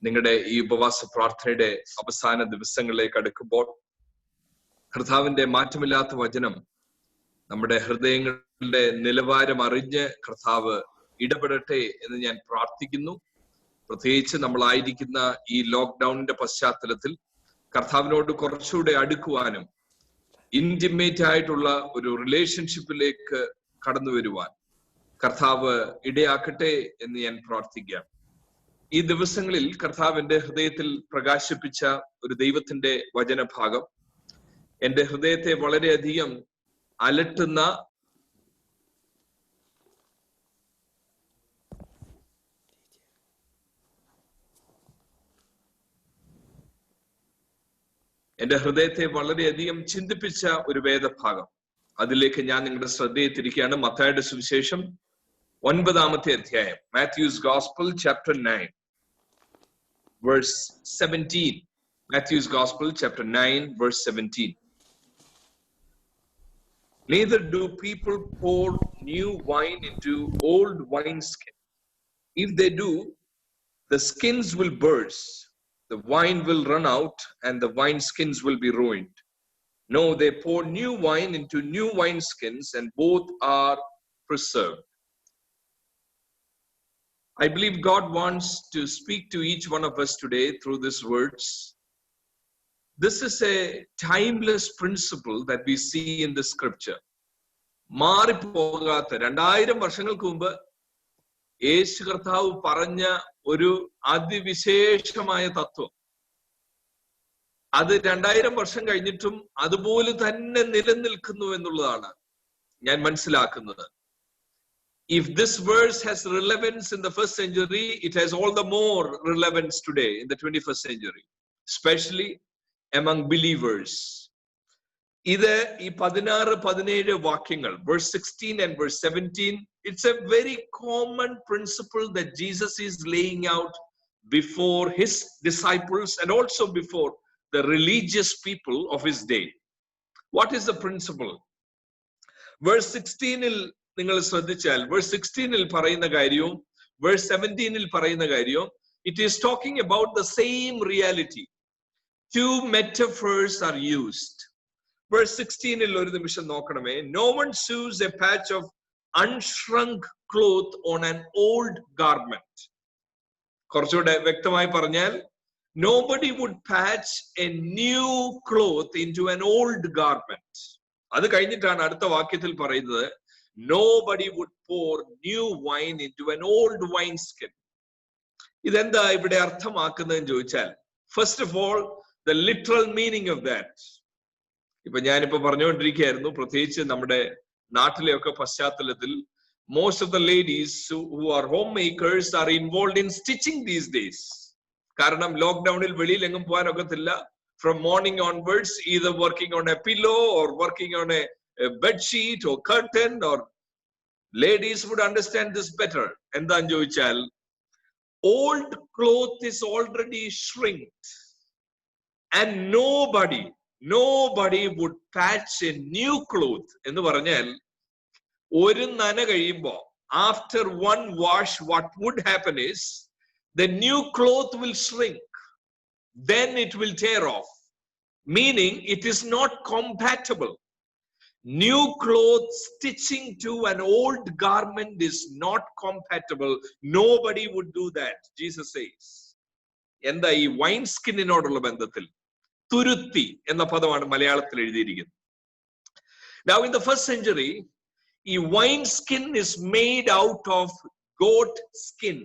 നിങ്ങളുടെ ഈ ഉപവാസ പ്രാർത്ഥനയുടെ അവസാന ദിവസങ്ങളിലേക്ക് അടുക്കുമ്പോൾ കർത്താവിന്റെ മാറ്റമില്ലാത്ത വചനം നമ്മുടെ ഹൃദയങ്ങളുടെ നിലവാരം അറിഞ്ഞ് കർത്താവ് ഇടപെടട്ടെ എന്ന് ഞാൻ പ്രാർത്ഥിക്കുന്നു. പ്രത്യേകിച്ച് നമ്മളായിരിക്കുന്ന ഈ ലോക്ക്ഡൌണിന്റെ പശ്ചാത്തലത്തിൽ കർത്താവിനോട് കുറച്ചുകൂടെ അടുക്കുവാനും ഇന്റിമേറ്റ് ആയിട്ടുള്ള ഒരു റിലേഷൻഷിപ്പിലേക്ക് കടന്നു വരുവാൻ കർത്താവ് ഇടയാക്കട്ടെ എന്ന് ഞാൻ പ്രാർത്ഥിക്കാം. ഈ ദിവസങ്ങളിൽ കർത്താവിന്റെ ഹൃദയത്തിൽ പ്രകാശിപ്പിച്ച ഒരു ദൈവത്തിന്റെ വചനഭാഗം എന്റെ ഹൃദയത്തെ വളരെയധികം അലട്ടുന്ന ചിന്തിപ്പിച്ച ഒരു വേദഭാഗം. അതിലേക്ക് ഞാൻ നിങ്ങളുടെ ശ്രദ്ധയെ തിരിക്കുകയാണ്. മത്തായിയുടെ സുവിശേഷം 9-ാമത്തെ അധ്യായം, Mathews gospel chapter 9 verse 17. Matthew's Gospel chapter 9 verse 17. Neither do people pour new wine into old wineskin. If they do, the skins will burst, the wine will run out, and the wineskins will be ruined. No, they pour new wine into new wineskins, and both are preserved. I believe God wants to speak to each one of us today through these words. This is a timeless principle that we see in the scripture. മാറിപ്പോകാത്ത 2000 വർഷങ്ങൾക്ക് മുമ്പ് യേശു കർത്താവ് പറഞ്ഞ ഒരു അതിവിശേഷമായ തത്വം, അത് 2000 വർഷം കഴിഞ്ഞിട്ടും അതുപോലെ തന്നെ നിലനിൽക്കുന്നു എന്നുള്ളതാണ് ഞാൻ മനസ്സിലാക്കുന്നത്. If this verse has relevance in the first century, it has all the more relevance today in the 21st century, especially among believers. ഇത് ഈ 16-17 വാക്യങ്ങൾ, verse 16 and verse 17, it's a very common principle that Jesus is laying out before his disciples and also before the religious people of his day. What is the principle? Verse 16-ൽ നിങ്ങൾ ശ്രദ്ധിച്ചാൽ, verse 16-ൽ പറയുന്ന കാര്യവും verse 17-ൽ പറയുന്ന കാര്യവും, it is talking about the same reality. Two metaphors are used. Verse 16-ൽ ഒരു നിമിഷം നോക്കണമേ. No one sews a patch of unshrunk cloth on an old garment. കുറച്ചുകൂടെ വ്യക്തമായി പറഞ്ഞാൽ, nobody would patch a new cloth into an old garment. അത് കഴിഞ്ഞിട്ടാണ് അടുത്ത വാക്യത്തിൽ പറയുന്നത്, nobody would pour new wine into an old wineskin. ഇതെന്താ ഇവിടെ അർത്ഥമാക്കുന്നതെന്ന് ചോദിച്ചാൽ, first of all, the literal meaning of that. ഞാനിപ്പോ പറഞ്ഞുകൊണ്ടിരിക്കുകയായിരുന്നു, പ്രത്യേകിച്ച് നമ്മുടെ നാട്ടിലെയൊക്കെ പശ്ചാത്തലത്തിൽ most of the ladies who are homemakers are involved in stitching these days. കാരണം ലോക്ക്ഡൌണിൽ വെളിയിൽ എങ്ങും പോകാനൊക്കത്തില്ല. From morning onwards, either working on a pillow or working on a bed sheet or curtain, or ladies would understand this better. എന്താന്ന് ചോദിച്ചാൽ, old cloth is already shrinked and nobody would patch a new cloth. എന്ന് പറഞ്ഞാൽ, ഒരു നന കഴിയുമ്പോ, after one wash, what would happen is the new cloth will shrink, then it will tear off, meaning it is not compatible. New clothes stitching to an old garment is not compatible. Nobody would do that, Jesus says. എന്താ ഈ wine സ്കിന്നിനോടുള്ള ബന്ധത്തിൽ തുരുത്തി എന്ന പദമാണ് മലയാളത്തിൽ എഴുതിയിരിക്കുന്നത്. Now in the first century, ഈ wine skin is made out of goat skin.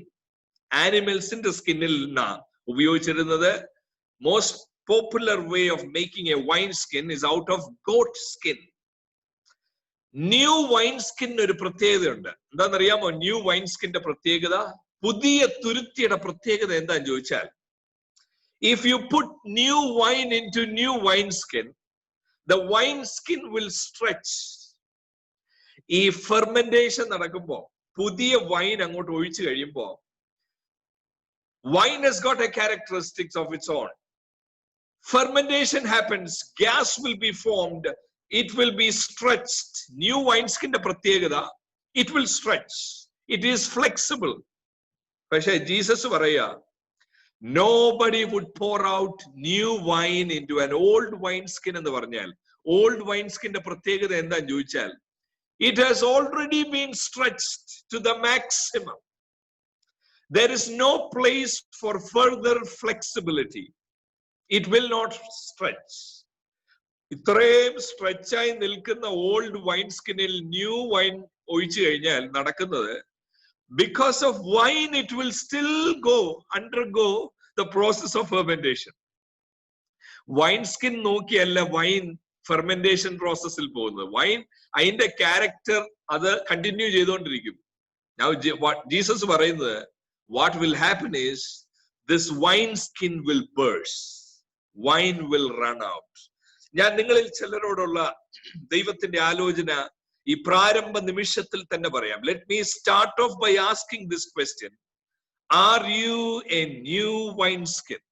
ആനിമൽസിന്റെ സ്കിന്നിൽ നിന്നാണ് ഉപയോഗിച്ചിരുന്നത്. Most popular way of making a wine skin is out of goat skin. New wine skin ഒരു പ്രത്യേകതയുണ്ട്. എന്താണെന്നറിയാമോ ന്യൂ വൈൻ സ്കിന്റെ പ്രത്യേകത? പുതിയ തുരുത്തിയുടെ പ്രത്യേകത എന്താന്ന് ചോദിച്ചാൽ, if you put new wine into new wine skin, the wine skin will stretch. ഈ fermentation നടക്കുമ്പോ, പുതിയ വൈൻ അങ്ങോട്ട് ഒഴിച്ചു കഴിയുമ്പോ, wine has got a characteristics of its own. Fermentation happens, gas will be formed, it will be stretched. New wineskin pratyegada, it will stretch, it is flexible. പക്ഷേ Jesus പറയാ, Nobody would pour out new wine into an old wineskin എന്ന് പറഞ്ഞാൽ old wineskin പ്രത്യേകത എന്താന്ന് ചോദിച്ചാൽ it has already been stretched to the maximum. There is no place for further flexibility. It will not stretch. ഇത്രയും stretch ആയി നിൽക്കുന്ന old wine സ്കിന്നിൽ new wine ഒഴിച്ചു കഴിഞ്ഞാൽ നടക്കുന്നത് because of wine it will still undergo the process of fermentation. Wine skin നോക്കിയല്ല wine fermentation പ്രോസസ്സിൽ പോകുന്നത്. വൈൻ അതിന്റെ ക്യാരക്ടർ അത് കണ്ടിന്യൂ ചെയ്തുകൊണ്ടിരിക്കും. Now Jesus പറയുന്നത് what will happen is this wine skin will burst. Wine will run out. ഞാൻ നിങ്ങളിൽ ചിലരോടുള്ള ദൈവത്തിന്റെ ആലോചന ഈ പ്രാരംഭ നിമിഷത്തിൽ തന്നെ പറയാം. Let me start off by asking this question. Are you a new wine skin?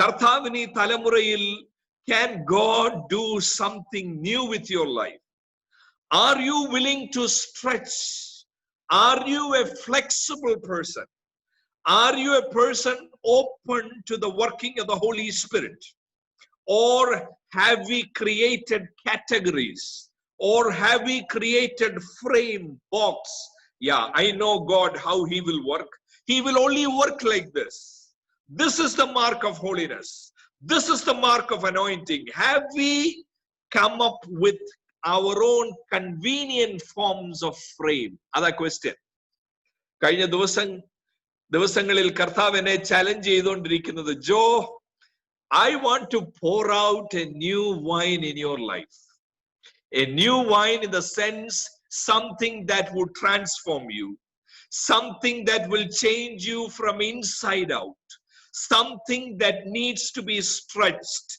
കർത്താവിന് ഈ തലമുറയിൽ can God do something new with your life? Are you willing to stretch? Are you a flexible person? Are you a person open to the working of the Holy Spirit? Or have we created categories? Or have we created frame box? Yeah, I know God how he will work. He will only work like this. This is the mark of holiness. This is the mark of anointing. Have we come up with our own convenient forms of frame? Other question. കഴിഞ്ഞ ദിവസങ്ങളിൽ കർത്താവ് എന്നെ challenge ചെയ്തുകൊണ്ടിരിക്കുന്നത് ജോ I want to pour out a new wine in your life. A new wine in the sense something that would transform you. Something that will change you from inside out. Something that needs to be stretched.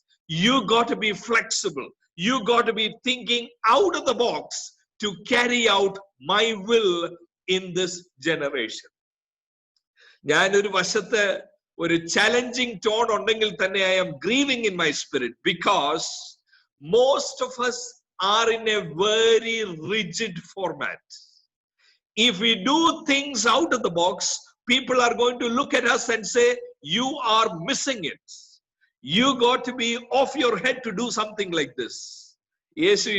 You got to be flexible. You got to be thinking out of the box to carry out my will in this generation. ഞാനൊരു വശത്ത് ഒരു challenging tone ഉണ്ടെങ്കിൽ തന്നെ I am grieving in my spirit because most of us are in a very rigid format. If we do things out of the box, people are going to look at us and say, you are missing it. You got to be off your head to do something like this. യേശു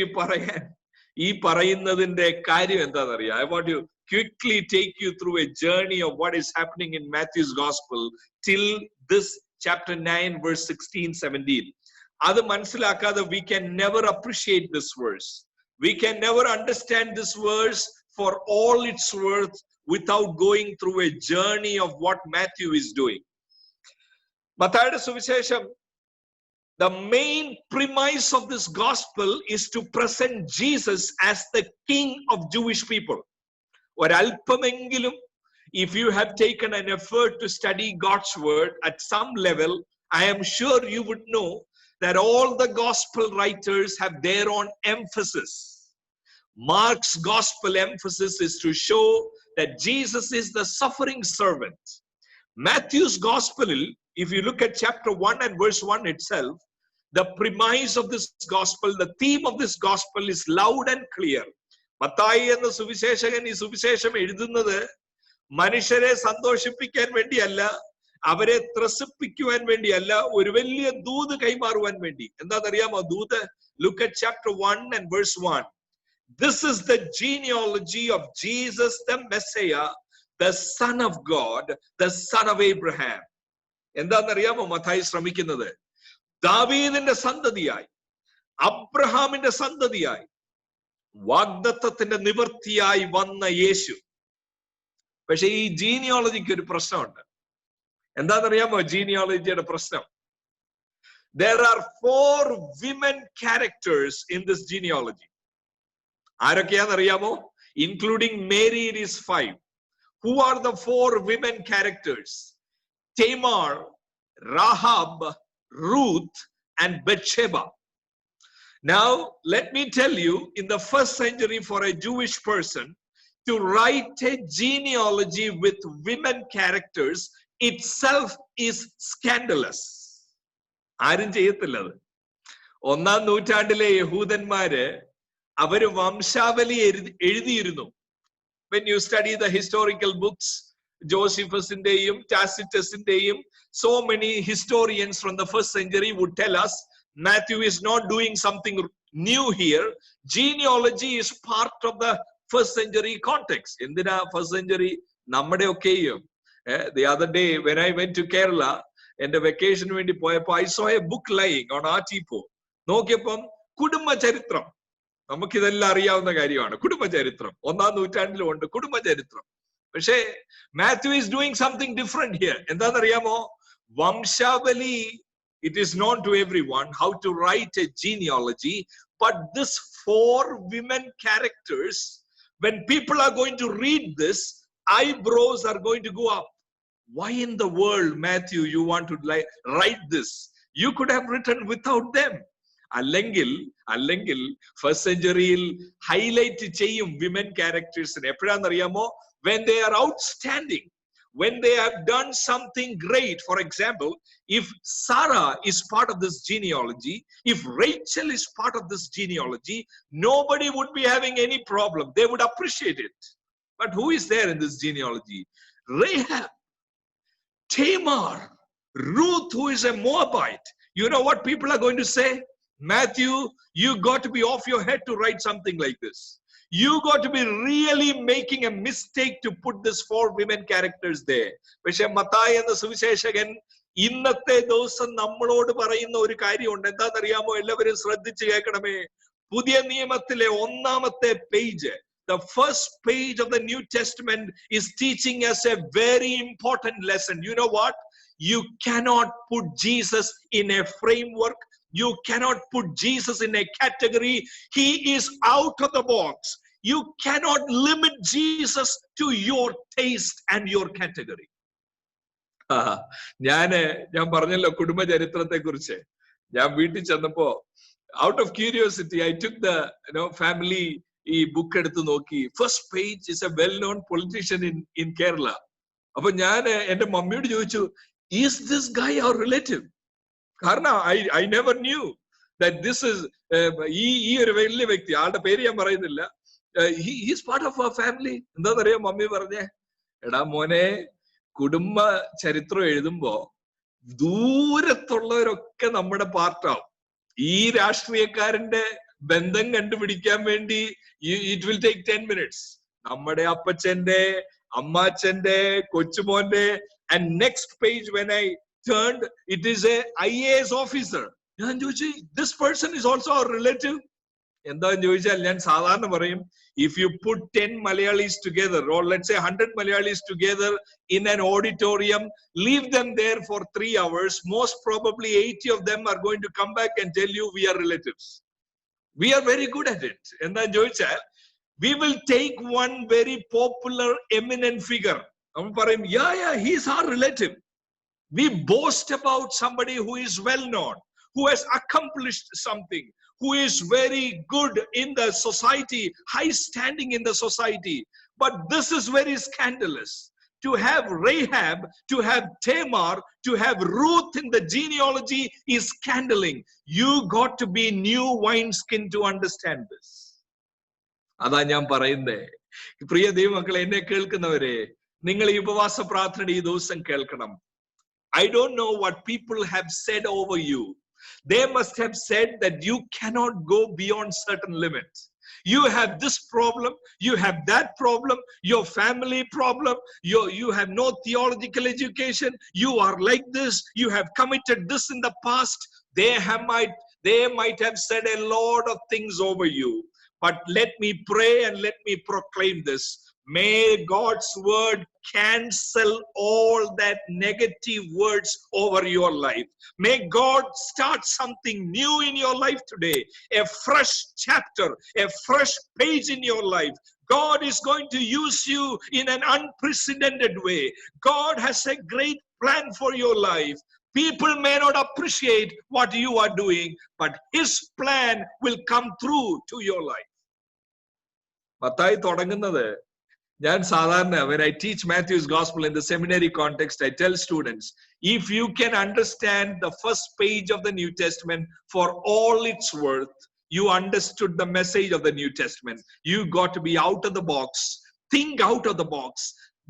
ഈ പറയുന്നതിന്റെ കാര്യം എന്താണെന്നറിയാം. I want to quickly take you through a journey of what is happening in Matthew's gospel till this chapter 9 verse 16-17. അത് മനസ്സിലാക്കാതെ we can never appreciate this verse. We can never understand this verse for all its worth without going through a journey of what Matthew is doing. മത്തായിയുടെ സുവിശേഷം, the main premise of this gospel is to present Jesus as the king of Jewish people. ഒരല്പമെങ്കിലും if you have taken an effort to study God's word at some level, I am sure you would know that all the gospel writers have their own emphasis. Mark's gospel emphasis is to show that Jesus is the suffering servant. Matthew's gospel, if you look at chapter 1 and verse 1 itself, the premise of this gospel, the theme of this gospel is loud and clear. Mathai എന്ന സുവിശേഷകൻ ഈ സുവിശേഷം എഴുതുന്നത് മനുഷ്യരെ സന്തോഷിപ്പിക്കാൻ വേണ്ടിയല്ല, അവരെ ത്രസിപ്പിക്കുവാൻ വേണ്ടിയല്ല, ഒരു വലിയ ദൂത് കൈമാറുവാൻ വേണ്ടി. എന്താണെന്നറിയാമോ ദൂത്? Look at chapter 1 and verse 1. This is the genealogy of Jesus the Messiah, the son of God, the son of Abraham. എന്താണെന്നറിയാമോ മത്തായി ശ്രമിക്കുന്നത്? ദാവീദിന്റെ സന്തതിയായി, അബ്രഹാമിന്റെ സന്തതിയായി, വാഗ്ദത്തത്തിന്റെ നിവൃത്തിയായി വന്ന യേശു. പക്ഷെ ഈ ജീനിയോളജിക്ക് ഒരു പ്രശ്നമുണ്ട്. എന്താണെന്നറിയാമോ ജീനിയോളജിയുടെ പ്രശ്നം? There are 4 women characters in this genealogy. ആരൊക്കെയാണെന്നറിയാമോ? Including Mary, it is 5. Who are the 4 women characters? Tamar, Rahab, Ruth, and Bathsheba. Now, let me tell you, in the first century, for a Jewish person to write a genealogy with women characters itself is scandalous. ആരും ചെയ്യത്തില്ല അത്. 1-ാം നൂറ്റാണ്ടിലെ യഹൂദന്മാര് അവര് വംശാവലി എഴുതിയിരുന്നു. When you study the historical books, Josephusindeyum, Tacitusindeyum, so many historians from the first century would tell us Matthew is not doing something new here. Genealogy is part of the first century context. Endina first century nammade okkeyum. The other day when I went to Kerala and the vacation vendi poyappo I saw a book lying on Artipo. Nokkiyappam Kudumba Charitram. നമുക്കിതെല്ലാം അറിയാവുന്ന കാര്യമാണ്. കുടുംബ ചരിത്രം 1-ാം നൂറ്റാണ്ടിലും ഉണ്ട് കുടുംബ ചരിത്രം. പക്ഷേ Mathew is doing something different here. എന്താണെന്നറിയാമോ? വംശാവലി, it is known to everyone how to write a genealogy, but this 4 women characters, when people are going to read this, eyebrows are going to go up. Why in the world, Matthew, you want to write this? You could have written without them. അല്ലെങ്കിൽ first സെഞ്ചുറിയിൽ highlight ചെയ്യും women ക്യാരക്ടേഴ്സിനെ. എപ്പോഴാണെന്നറിയാമോ? when they are outstanding, when they have done something great. For example, if Sarah is part of this genealogy, if Rachel is part of this genealogy, nobody would be having any problem. They would appreciate it. But who is there in this genealogy? Rahab, Tamar, Ruth, who is a Moabite. You know what people are going to say? Matthew, you got to be off your head to write something like this. You got to be really making a mistake to put this 4 women characters there. പക്ഷെ മത്തായി എന്ന സുവിശേഷകൻ ഇന്നത്തെ ദിവസം നമ്മളോട് പറയുന്ന ഒരു കാര്യമുണ്ട്. എന്താണെന്നറിയാമോ? എല്ലാവരും ശ്രദ്ധിച്ചു കേൾക്കണമേ. പുതിയ നിയമത്തിലെ 1-ാമത്തെ page, the first page of the New Testament is teaching us a very important lesson. You know what? You cannot put Jesus in a framework. You cannot put Jesus in a category. He is out of the box. You cannot limit Jesus to your taste and your category. ഞാൻ പറഞ്ഞല്ലോ കുടുംബ ചരിത്രത്തെ കുറിച്ച്. ഞാൻ വീട്ടിൽ ചെന്നപ്പോ out of curiosity I took the family ഈ book എടുത്ത് നോക്കി. First page is a well known politician in Kerala. അപ്പൊ ഞാൻ എന്റെ മമ്മിയോട് ചോദിച്ചു, is this guy our relative? കാരണം I never knew that this is ഈ ഒരു വലിയ വ്യക്തി, ആളുടെ പേര് ഞാൻ പറയുന്നില്ല, he is part of our family. എന്താണെന്നറിയാം മമ്മി പറഞ്ഞേ? എടാ മോനെ, കുടുംബ ചരിത്രം എഴുതുമ്പോ ദൂരത്തുള്ളവരൊക്കെ നമ്മുടെ പാർട്ടാവും. ഈ രാഷ്ട്രീയക്കാരന്റെ ബന്ധം കണ്ടുപിടിക്കാൻ വേണ്ടി it will take 10 minutes. നമ്മുടെ അപ്പച്ചന്റെ, അമ്മാച്ചന്റെ, കൊച്ചുമോന്റെ. And next page when I turned, it is a IAS officer. ഞാൻ ചോദിച്ചു, this person is also our relative. എന്താന്ന് ചോദിച്ചാൽ ഞാൻ സാധാരണ പറയും, if you put 10 Malayalis together, or let's say 100 Malayalis together in an auditorium, leave them there for 3 hours, most probably 80 of them are going to come back and tell you we are relatives. We are very good at it. എന്താന്ന് ചോദിച്ചാൽ we will take one very popular eminent figure. നമ്മൾ പറയും, yeah, he is our relative. We boast about somebody who is well known, who has accomplished something, who is very good in the society, high standing in the society. But this is very scandalous. To have Rahab, to have Tamar, to have Ruth in the genealogy is scandaling. You got to be new wineskin to understand this. അതാ ഞാൻ പറയുന്നേ. പ്രിയ ദൈവമക്കളെ, എന്നെ കേൾക്കുന്നവരെ, നിങ്ങൾ ഈ ഉപവാസ പ്രാർത്ഥന ഈ ദിവസം കേൾക്കണം. I don't know what people have said over you. They must have said that you cannot go beyond certain limits. You have this problem, you have that problem, your family problem, you have no theological education, you are like this, you have committed this in the past. They might have said a lot of things over you. But let me pray and let me proclaim this. May God's word cancel all that negative words over your life. May God start something new in your life today. A fresh chapter, a fresh page in your life. God is going to use you in an unprecedented way. God has a great plan for your life. People may not appreciate what you are doing, but His plan will come through to your life. Mathai തുടങ്ങുന്നത്, ഞാൻ സാധാരണ when I teach Matthew's gospel in the seminary context, I tell students, if you can understand the first page of the New Testament for all its worth, you understood the message of the New Testament. You got to be out of the box, think out of the box.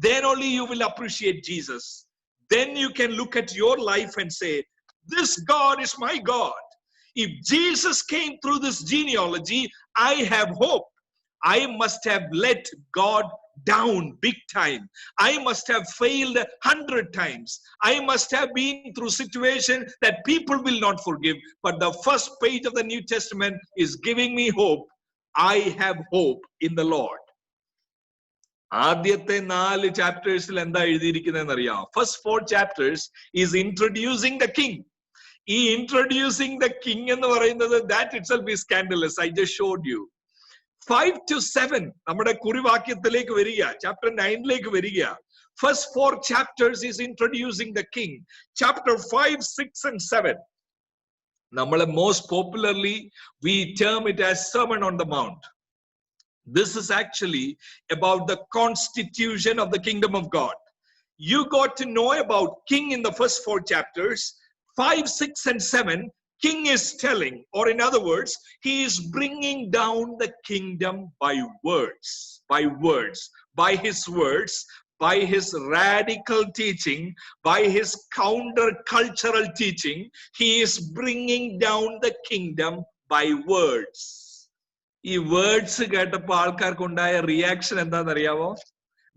then only you will appreciate Jesus. Then you can look at your life and say, this God is my God. If Jesus came through this genealogy, I have hope. I must have let God down big time. I must have failed 100 times. I must have been through situation that people will not forgive. But the first page of the New Testament is giving me hope. I have hope in the Lord. ആദ്യത്തെ 4 ചാപ്റ്റേഴ്സിൽ എന്താ എഴുതിയിരിക്കുന്നതെന്ന് അറിയാം. First 4 chapters is introducing the king. ഈ introducing the king എന്ന് പറയുന്നത് that itself is scandalous. I just showed you. 5 to 7 നമ്മുടെ കുറിവാക്യത്തിലേക്ക് വരിക, chapter 9ലേക്ക് വരിക. First 4 chapters is introducing the king. Chapter 5, 6 and 7 നമ്മളെ most popularly we term it as Sermon on the Mount. This is actually about the constitution of the kingdom of God. You got to know about king in the first 4 chapters. 5, 6 and 7, king is telling, or in other words, he is bringing down the kingdom by words, by his words, by his radical teaching, by his counter-cultural teaching. He is bringing down the kingdom by words. ഈ words കേട്ടപ്പോൾ ആൾക്കാർക്കുണ്ടായ reaction എന്താണെന്നറിയാമോ?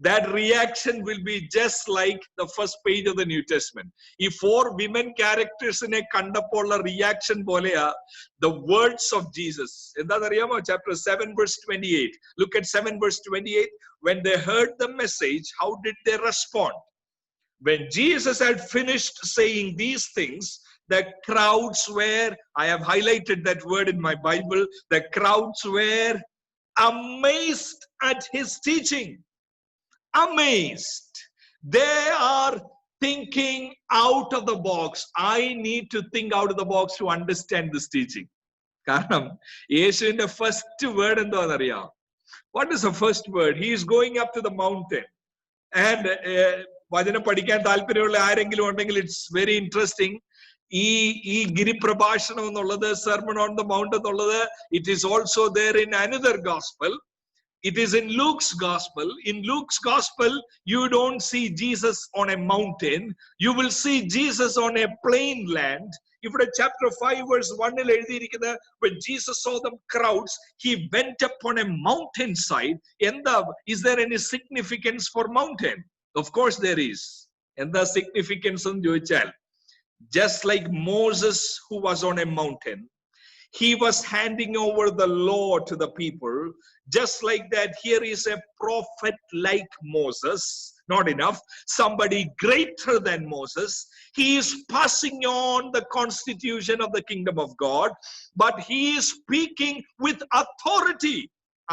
That reaction will be just like the first page of the New Testament. ഈ 4 women charactersനെ കണ്ടപ്പോൾ ഉള്ള reaction പോലെയാ the words of Jesus. എന്താണെന്നറിയാമോ? Chapter 7 verse 28. Look at 7 verse 28. When they heard the message, how did they respond? When Jesus had finished saying these things, the crowds were, I have highlighted that word in my Bible, the crowds were amazed at his teaching. Amazed. They are thinking out of the box. I need to think out of the box to understand this teaching. കാരണം യേശുവിന്റെ first word എന്താണെന്നറിയാം? What is the first word? He is going up to the mountain. And വചനം പഠിക്കാൻ താല്പര്യമുള്ള ആരെങ്കിലും ഉണ്ടെങ്കിൽ it's very interesting. ഈ ഗിരിപ്രഭാഷണം എന്നുള്ളത്, Sermon on the Mount എന്നുള്ളത്, it is also there in another gospel. It is in Luke's gospel. In Luke's gospel, you don't see Jesus on a mountain. You will see Jesus on a plain land. If chapter 5 verse 1 എഴുതിയിരിക്കുന്നത്, when Jesus saw the crowds, he went up on a mountainside. Is there any significance for mountain? Of course there is. എന്താ significance എന്ന് ചോദിച്ചാൽ, just like Moses who was on a mountain, he was handing over the law to the people. Just like that, here is a prophet like Moses. Not enough. Somebody greater than Moses. He is passing on the constitution of the kingdom of God, but he is speaking with authority.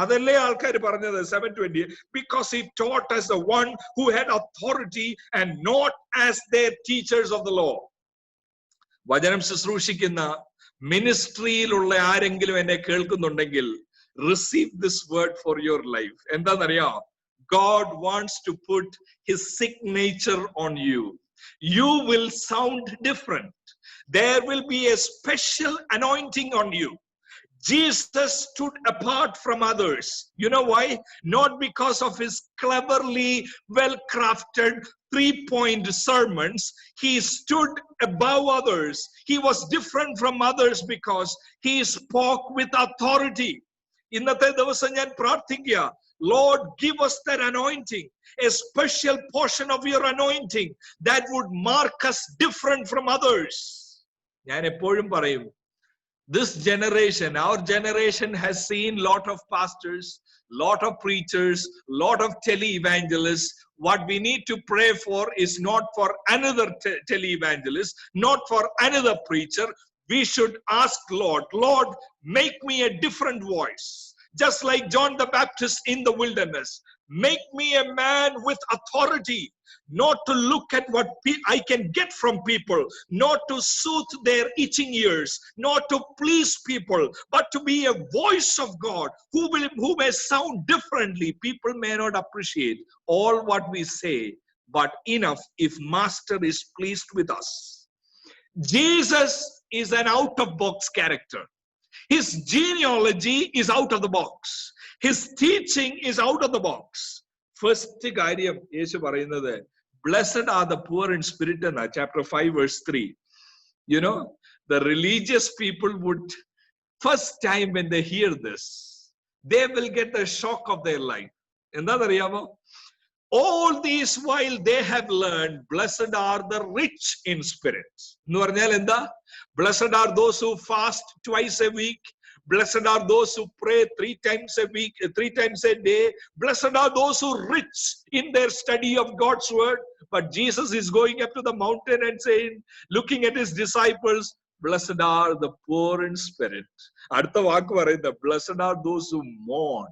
അതല്ലേ ആൾക്കാർ പറഞ്ഞത് 7:20, because he taught as the one who had authority and not as their teachers of the law. വചനം ശുശ്രൂഷിക്കുന്ന മിനിസ്ട്രിയിലുള്ള ആരെങ്കിലും എന്നെ കേൾക്കുന്നുണ്ടെങ്കിൽ, receive this word for your life. എന്താണെന്നറിയാം? God wants to put his signature on you. You will sound different. There will be a special anointing on you. Jesus stood apart from others. You know why? Not because of his cleverly well-crafted 3-point sermons. He stood above others. He was different from others because he spoke with authority. ഇന്നത്തെ ദിവസം ഞാൻ പ്രാർത്ഥിക്കുക, Lord, give us that anointing, a special portion of your anointing that would mark us different from others. ഞാൻ എപ്പോഴും പറയും, this generation, our generation has seen lot of pastors, lot of preachers, lot of tele-evangelists. What we need to pray for is not for another tele-evangelist, not for another preacher. We should ask Lord, make me a different voice. Just like John the Baptist in the wilderness. Make me a man with authority. Not to look at what I can get from people, not to soothe their itching ears, not to please people, but to be a voice of God who may sound differently. People may not appreciate all what we say, but enough if Master is pleased with us. Jesus is an out-of-box character. His genealogy is out of the box. His teaching is out of the box. First കാര്യം യേശു പറയുന്നത്, blessed are the poor in spirit എന്ന chapter 5 verse 3. You know, the religious people would, first time when they hear this, they will get the shock of their life. എന്താണെന്നറിയാമോ? All these while they have learned, blessed are the rich in spirit. എന്ന് പറഞ്ഞാൽ എന്താ? Blessed are those who fast twice a week. Blessed are those who pray 3 times a week, 3 times a day. Blessed are those who are rich in their study of God's word. But Jesus is going up to the mountain and saying, looking at his disciples, blessed are the poor in spirit. അടുത്ത വാക്ക് പറയുന്നത്, blessed are those who mourn.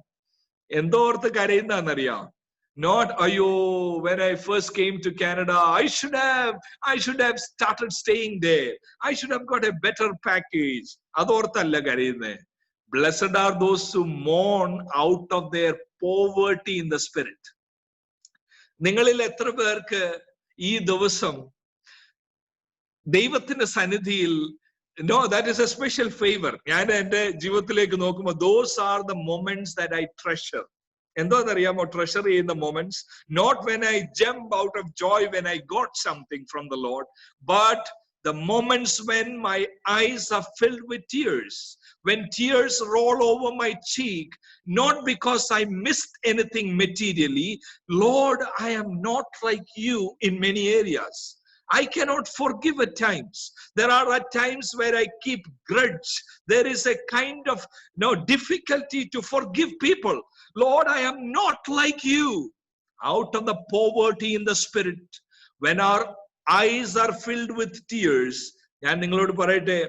എന്തോർത്ത് കരയുന്നറിയാം? Not, ayo, when I first came to Canada, I should have started staying there. I should have got a better package. Adorthalla kariyunne. Blessed are those who mourn out of their poverty in the spirit. നിങ്ങളിൽ എത്ര പേർക്ക് ഈ ദിവസം ദൈവത്തിന്റെ സന്നിധിയിൽ, no, that is a special favor. ഞാൻ എൻ്റെ ജീവിതത്തിലേക്ക് നോക്കുമ്പോൾ, those are the moments that I treasure. എന്താണെന്നറിയാമോ treasure ചെയ്യുന്ന moments? Not when I jump out of joy when I got something from the Lord, but the moments when my eyes are filled with tears, when tears roll over my cheek, not because I missed anything materially. Lord, I am not like you in many areas. I cannot forgive at times. There are at times where I keep grudge. There is a kind of difficulty to forgive people. Lord, I am not like you. Out of the poverty in the spirit, when our eyes are filled with tears, ഞാൻ നിങ്ങളോട് പറയട്ടെ,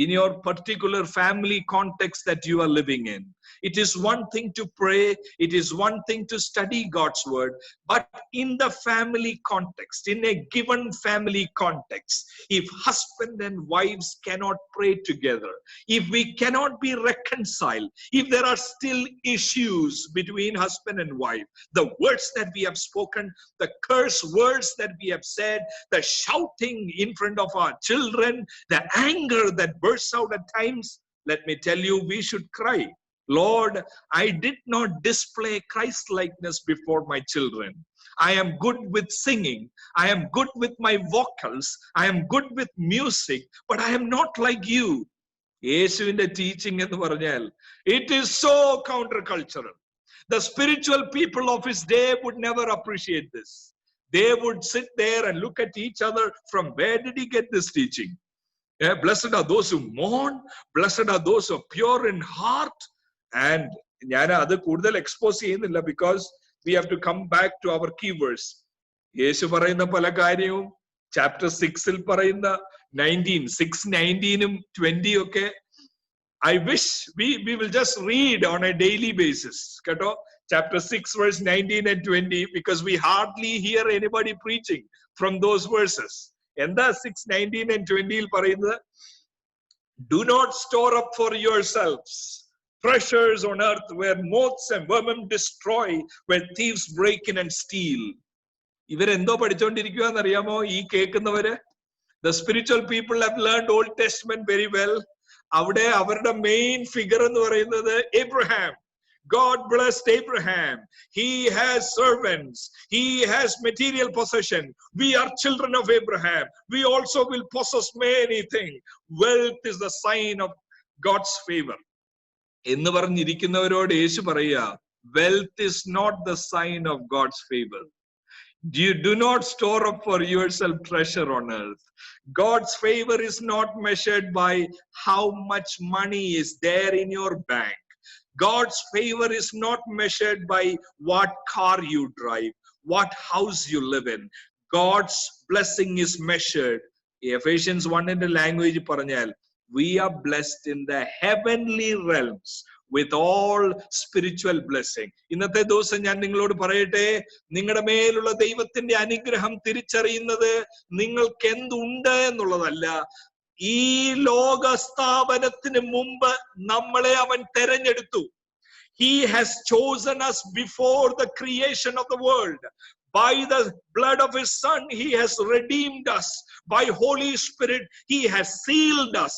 in your particular family context that you are living in, it is one thing to pray, it is one thing to study God's word, but in the family context, in a given family context, if husband and wives cannot pray together, if we cannot be reconciled, if there are still issues between husband and wife, the words that we have spoken, the curse words that we have said, the shouting in front of our children, the anger that bursts out at times, let me tell you, we should cry. Lord, I did not display Christ-likeness before my children. I am good with singing. I am good with my vocals. I am good with music, but I am not like you. യേശുവിന്റെ teaching എന്ന് പറഞ്ഞാൽ, it is so countercultural. The spiritual people of his day would never appreciate this. They would sit there and look at each other, from where did he get this teaching? Blessed are those who mourn. Blessed are those who are pure in heart. And ഞാൻ അത് കൂടുതൽ expose ചെയ്യുന്നില്ല, because we have to come back to our keywords. യേശു പറയുന്ന പല കാര്യവും chapter 6-ൽ പറയുന്ന 6:19-ഉം 20 ഒക്കെ, I wish we will just read on a daily basis. കേട്ടോ, chapter 6 verse 19 and 20, because we hardly hear anybody preaching from those verses. എന്താ 6:19 and 20-ൽ പറയുന്നത്? Do not store up for yourselves treasures on earth where moths and vermin destroy, where thieves break in and steal. ഇവരെന്തോ പഠിച്ചുകൊണ്ടിരിക്കുകയെന്നറിയാമോ ഈ കേൾക്കുന്നവര്? The spiritual people have learned Old Testament very well. അവിടെ അവരുടെ main figure എന്ന് പറയുന്നത് Abraham. God blessed Abraham. He has servants. He has material possession. We are children of Abraham. We also will possess many things. Wealth is the sign of God's favor. എന്ന് പറഞ്ഞിരിക്കുന്നവരോട് യേശു പറയുക, wealth is not the sign of God's favor. You do not store up for yourself treasure on earth. God's favor is not measured by how much money is there in your bank. God's favor is not measured by what car you drive, what house you live in. God's blessing is measured. Ephesians 1 in the language പറഞ്ഞാൽ, we are blessed in the heavenly realms with all spiritual blessing. ഇന്നത്തെ ദിവസം ഞാൻ നിങ്ങളോട് പറയട്ടെ, നിങ്ങളുടെ മേലുള്ള ദൈവത്തിന്റെ അനുഗ്രഹം തിരിച്ചറിയുന്നത് നിങ്ങൾക്ക് എന്തുണ്ട് എന്നുള്ളതല്ല, ഈ ലോക സ്ഥാപനത്തിന് മുമ്പ് നമ്മളെ അവൻ തെരഞ്ഞെടുത്തു. He has chosen us before the creation of the world. By the blood of his son, he has redeemed us. By Holy Spirit, he has sealed us.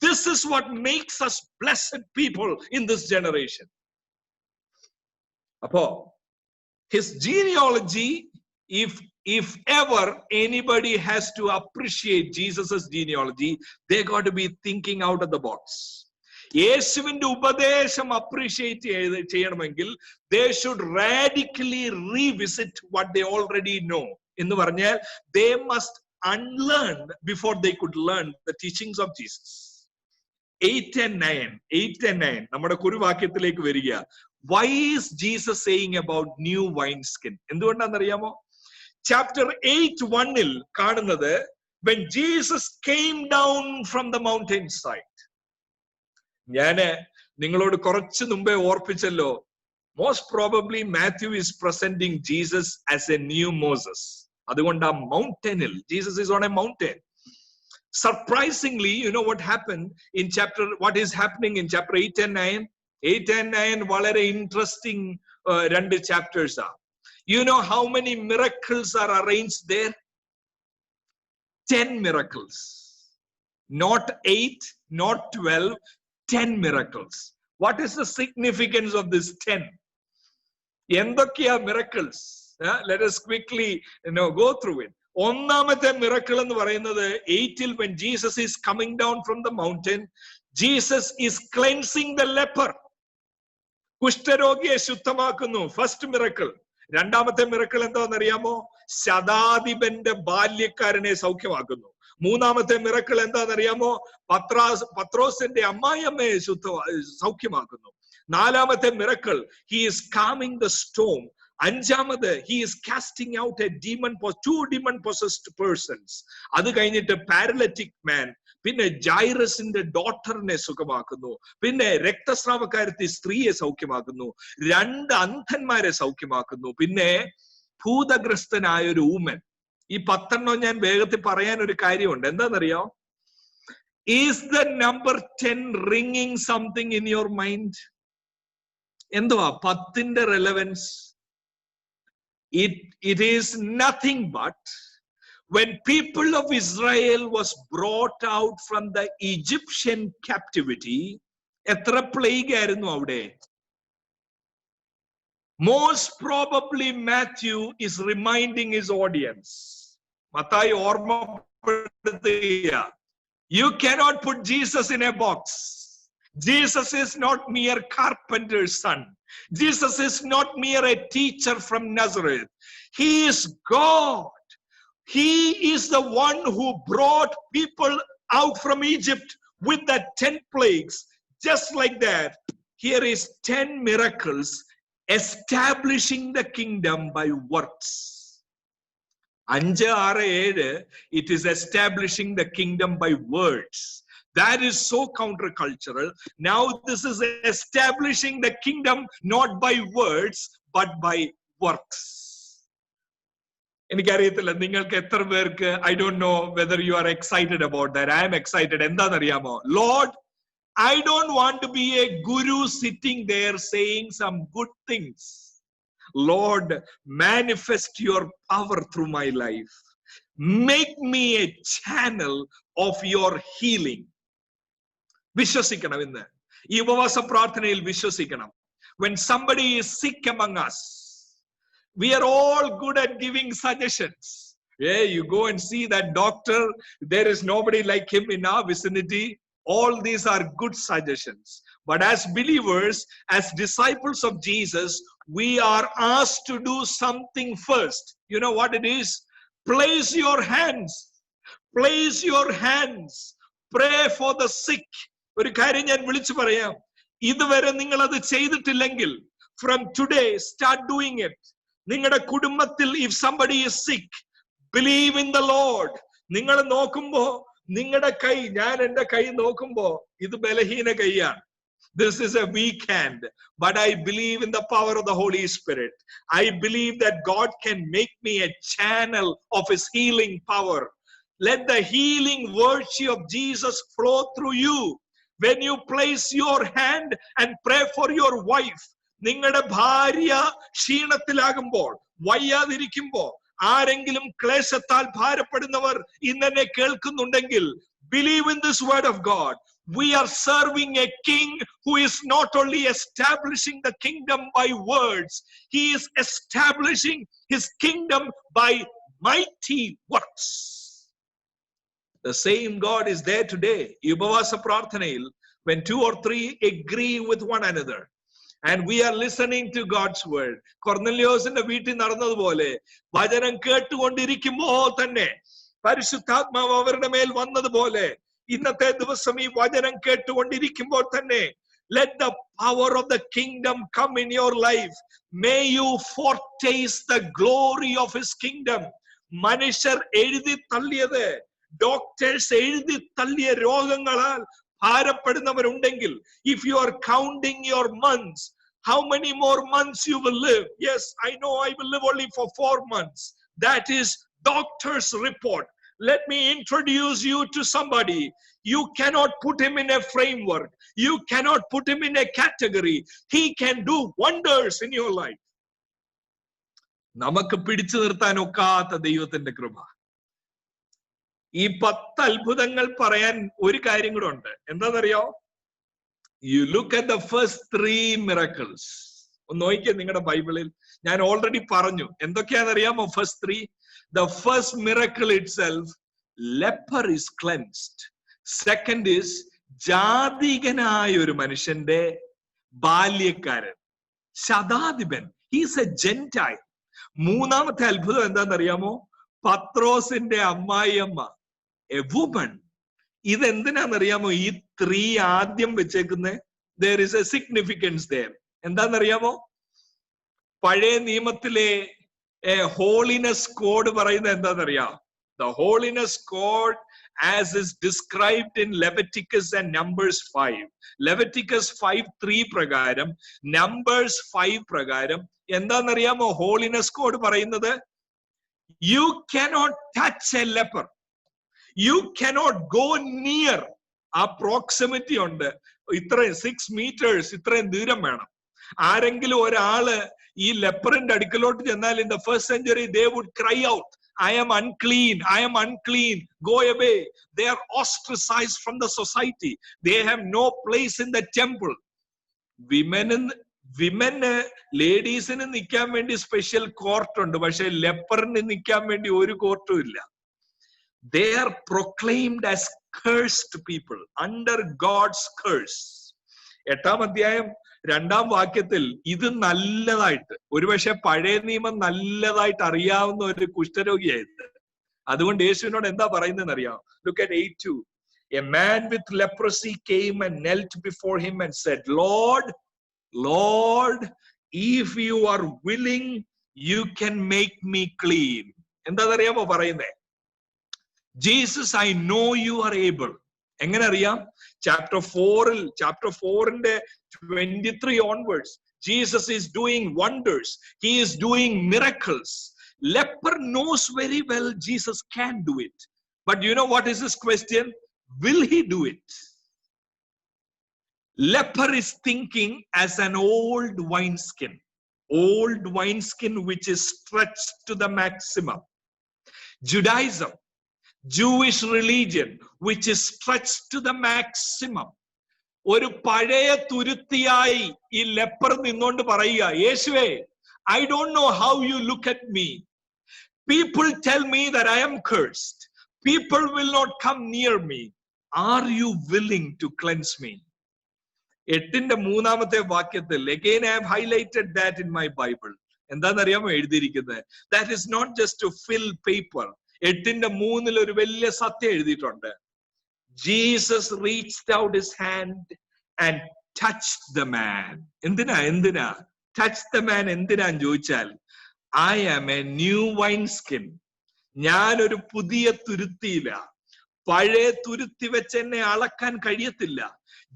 This is what makes us blessed people in this generation. അപ്പോ His genealogy, if ever anybody has to appreciate Jesus's genealogy, they got to be thinking out of the box. യേശുവിന്റെ ഉപദേശം appreciate ചെയ്യണമെങ്കിൽ they should radically revisit what they already know. എന്ന് പറഞ്ഞാൽ they must unlearn before they could learn the teachings of Jesus. 8 and 9 നമ്മുടെ കുറുവാക്യത്തിലേക്ക് വരിക. Why is Jesus saying about new wine skin? എന്തുകൊണ്ടാണെന്നറിയാമോ? Chapter 8:1 കാണുന്നത് when Jesus came down from the mountainside. ഞാന് നിങ്ങളോട് കുറച്ച് മുമ്പേ ഓർപ്പിച്ചല്ലോ, most probably Matthew is presenting Jesus as a new Moses. അതുകൊണ്ട് ആ മൗണ്ടനിൽ Jesus is on a mountain. Surprisingly, you know what happened in what is happening in chapter 8 and 9? 8 and 9 വളരെ interesting രണ്ട് chapters are. You know how many miracles are arranged there? 10 miracles. Not 8, not 12, 10 miracles. What is the significance of this 10? എന്തൊക്കെയാ miracles? Let us quickly go through it. ഒന്നാമത്തെ miracle എന്ന് പറയുന്നത് 8 when Jesus is coming down from the mountain, Jesus is cleansing the leper. കുഷ്ഠരോഗിയെ ശുദ്ധമാക്കുന്നു. First miracle. രണ്ടാമത്തെ miracle എന്താണെന്നറിയാമോ? ശതാധിപന്റെ ബാല്യക്കാരനെ സൗഖ്യമാക്കുന്നു. മൂന്നാമത്തെ മിറക്കിൾ എന്താണെന്നറിയാമോ? പത്രോസിന്റെ അമ്മായിയമ്മയെ സൗഖ്യമാക്കുന്നു. നാലാമത്തെ miracle he is calming the storm. അഞ്ചാമത് he is casting out two demon possessed persons. അത് കഴിഞ്ഞിട്ട് പാരലറ്റിക് മാൻ, പിന്നെ ജൈറസിന്റെ ഡോട്ടറിനെ സുഖമാക്കുന്നു, പിന്നെ രക്തസ്രാവക്കാരത്തി സ്ത്രീയെ സൗഖ്യമാക്കുന്നു, 2 അന്ധന്മാരെ സൗഖ്യമാക്കുന്നു, പിന്നെ ഭൂതഗ്രസ്തനായ ഒരു ഊമൻ. ഈ 10 ഞാൻ വേഗത്തിൽ പറയാൻ ഒരു കാര്യമുണ്ട്. എന്താണെന്നറിയോ? Is the number 10 ringing something in your mind? എന്തുവാ 10ന്റെ relevance? It is nothing but when people of Israel was brought out from the Egyptian captivity, എത്ര പ്ലേഗ് ആയിരുന്നു അവിടെ? Most probably Matthew is reminding his audience. Mathai ഓർമ്മപ്പെടുത്തുക, you cannot put Jesus in a box. Jesus is not mere carpenter's son. Jesus is not mere a teacher from Nazareth. He is God. He is the one who brought people out from Egypt with the 10 plagues. Just like that, here is 10 miracles establishing the kingdom by works. 5, 6, 7, it is establishing the kingdom by words. That is so countercultural. Now this is establishing the kingdom not by words but by works. എനിക്കറിയത്തില്ല നിങ്ങൾക്ക് എത്ര പേർക്ക്, I don't know whether you are excited about that. I am excited. എന്താണെന്നറിയാമോ? Lord, I don't want to be a guru sitting there saying some good things. Lord, manifest your power through my life. Make me a channel of your healing. വിശ്വസിക്കണം. ഇന്ന് ഈ ഉപവാസ പ്രാർത്ഥനയിൽ വിശ്വസിക്കണം. When somebody is sick among us, we are all good at giving suggestions. Yeah, you go and see that doctor. There is nobody like him in our vicinity. All these are good suggestions. But as believers, as disciples of Jesus, we are asked to do something first. You know what it is? Place your hands. Place your hands. Pray for the sick. ഒരു കാര്യം ഞാൻ വിളിച്ചു പറയാം. ഇതുവരെ നിങ്ങൾ അത് ചെയ്തിട്ടില്ലെങ്കിൽ, from today start doing it. നിങ്ങളുടെ കുടുംബത്തിൽ if somebody is sick, believe in the Lord. നിങ്ങൾ നോക്കുമ്പോ നിങ്ങളുടെ കൈ, ഞാൻ എന്റെ കൈ നോക്കുമ്പോ ഇത് ബലഹീന കൈയാണ്. This is a weak hand, but I believe in the power of the Holy Spirit. I believe that God can make me a channel of his healing power. Let the healing virtue of Jesus flow through you. When you place your hand and pray for your wife, നിങ്ങളുടെ ഭാര്യ ക്ഷീണത്തിലാകുമ്പോൾ, വയ്യാതിരിക്കുമ്പോൾ, ആരെങ്കിലും ക്ലേശത്താൽ ഭാരപ്പെടുന്നവർ ഇന്നെന്നെ കേൾക്കുന്നുണ്ടെങ്കിൽ, believe in this word of God. We are serving a king who is not only establishing the kingdom by words, he is establishing his kingdom by mighty works. The same God is there today. Upavasa Prarthanayil, when 2 or 3 agree with one another, and we are listening to God's word. കൊർന്നല്യോസിന്റെ വീട്ടിൽ നടന്നതുപോലെ വചനം കേട്ടുകൊണ്ടിരിക്കുമ്പോൾ തന്നെ പരിശുദ്ധാത്മാവ് അവരുടെ മേൽ വന്നതുപോലെ ഇന്നത്തെ ദിവസം ഈ വചനം കേട്ടുകൊണ്ടിരിക്കുമ്പോൾ തന്നെ let the power of the kingdom come in your life. May you foretaste the glory of his kingdom. മനുഷ്യർ എഴുതി തള്ളിയത്, ഡോക്ടേഴ്സ് എഴുതി തള്ളിയ രോഗങ്ങളാൽ ഭാരപ്പെടുന്നവരുണ്ടെങ്കിൽ, if you are counting your months, how many more months you will live? Yes, I know I will live only for 4 months. That is doctor's report. Let me introduce you to somebody. You cannot put him in a framework. You cannot put him in a category. He can do wonders in your life. നമുക്ക് പിടിച്ചു നിർത്താൻ ഒക്കാത്ത ദൈവത്തിന്റെ കൃപ. ഈ 10 അത്ഭുതങ്ങൾ പറയാൻ ഒരു കാര്യം കൂടെ ഉണ്ട്. എന്താണെന്നറിയോ? You look at the first 3 miracles. ഒന്ന് നോക്കിയേ നിങ്ങളുടെ ബൈബിളിൽ. ഞാൻ ഓൾറെഡി പറഞ്ഞു എന്തൊക്കെയാണെന്നറിയാമോ? first 3. The first miracle itself, leper is cleansed. Second is ജാതികനായ ഒരു മനുഷ്യന്റെ ബാല്യക്കാരൻ, ശതാധിപൻ, he is a Gentile. മൂന്നാമത്തെ അത്ഭുതം എന്താണെന്നറിയാമോ? പത്രോസിന്റെ അമ്മായിയമ്മ, a woman. ഇതെന്തിനാണെന്നറിയാമോ? ഈ 3 ആദ്യം വെച്ചേക്കുന്നത്. there is a significance there. എന്താണെന്നറിയാമോ? പഴയ നിയമത്തിലെ holiness code പറയുന്നത് എന്താണെന്നറിയാം? the holiness code as is described in Leviticus and Numbers 5. Leviticus 5:3 പ്രകാരം, Numbers 5 പ്രകാരം എന്താണെന്നറിയാമോ? holiness code പറയുന്നത്, you cannot touch a leper. You cannot go near. ആ proximity ഉണ്ട്. ഇത്രയും 6 meters, ഇത്രയും ദൂരം വേണം. ആരെങ്കിലും ഒരാള് ഈ ലെപ്പറിന്റെ അടുക്കലോട്ട് ചെന്നാൽ in the first century they would cry out, I am unclean, I am unclean, go away. They are ostracized from the society. They have no place in the temple. Women ലേഡീസിന് നിൽക്കാൻ വേണ്ടി സ്പെഷ്യൽ കോർട്ട് ഉണ്ട്, പക്ഷെ ലെപ്പറിന് നിൽക്കാൻ വേണ്ടി ഒരു കോർട്ടും ഇല്ല. They are proclaimed as cursed people, under God's curse. 8-ാം അധ്യായം 2-ാം വാക്യത്തിൽ ഇത് നല്ലതായിട്ട്, ഒരുപക്ഷെ പഴയ നിയമം നല്ലതായിട്ട് അറിയാവുന്ന ഒരു കുഷ്ഠരോഗിയായത്. അതുകൊണ്ട് യേശുവിനോട് എന്താ പറയുന്നതെന്ന് അറിയാം? Look at 8:2. A man with leprosy came and knelt before him and said, Lord, Lord, if you are willing, you can make me clean. എന്താണെന്നറിയാമോ പറയുന്നേ? Jesus, I know you are able. എങ്ങനെ അറിയാം? chapter 4ന്റെ 23 onwards, Jesus is doing wonders. He is doing miracles. Leper knows very well Jesus can do it. But you know what is his question? Will he do it? Leper is thinking as an old wineskin which is stretched to the maximum. Judaism, Jewish religion, which is stretched to the maximum. ഒരു പഴയ തുരുത്തിയായി ഈ leper നിന്നോണ്ട് പറയുക, യേശുവേ, I don't know how you look at me. People tell me that I am cursed. People will not come near me. Are you willing to cleanse me? 8-ന്റെ 3-ാമത്തെ വാക്യത്തിൽ, again I have highlighted that in my Bible. എന്താണെന്നറിയാമോ എഴുതിയിരിക്കുന്നത്? That is not just to fill paper. 8-ന്റെ 3-ൽ ഒരു വലിയ സത്യം എഴുതിയിട്ടുണ്ട്. Jesus reached out his hand and touched the man. എന്തിനാ touch the man? എന്തിനാന്ന് ചോദിച്ചാൽ, I am a new wineskin. ഞാൻ ഒരു പുതിയ തുരുത്തിയില്ല. പഴയ തുരുത്തി വെച്ച് എന്നെ അളക്കാൻ കഴിയത്തില്ല.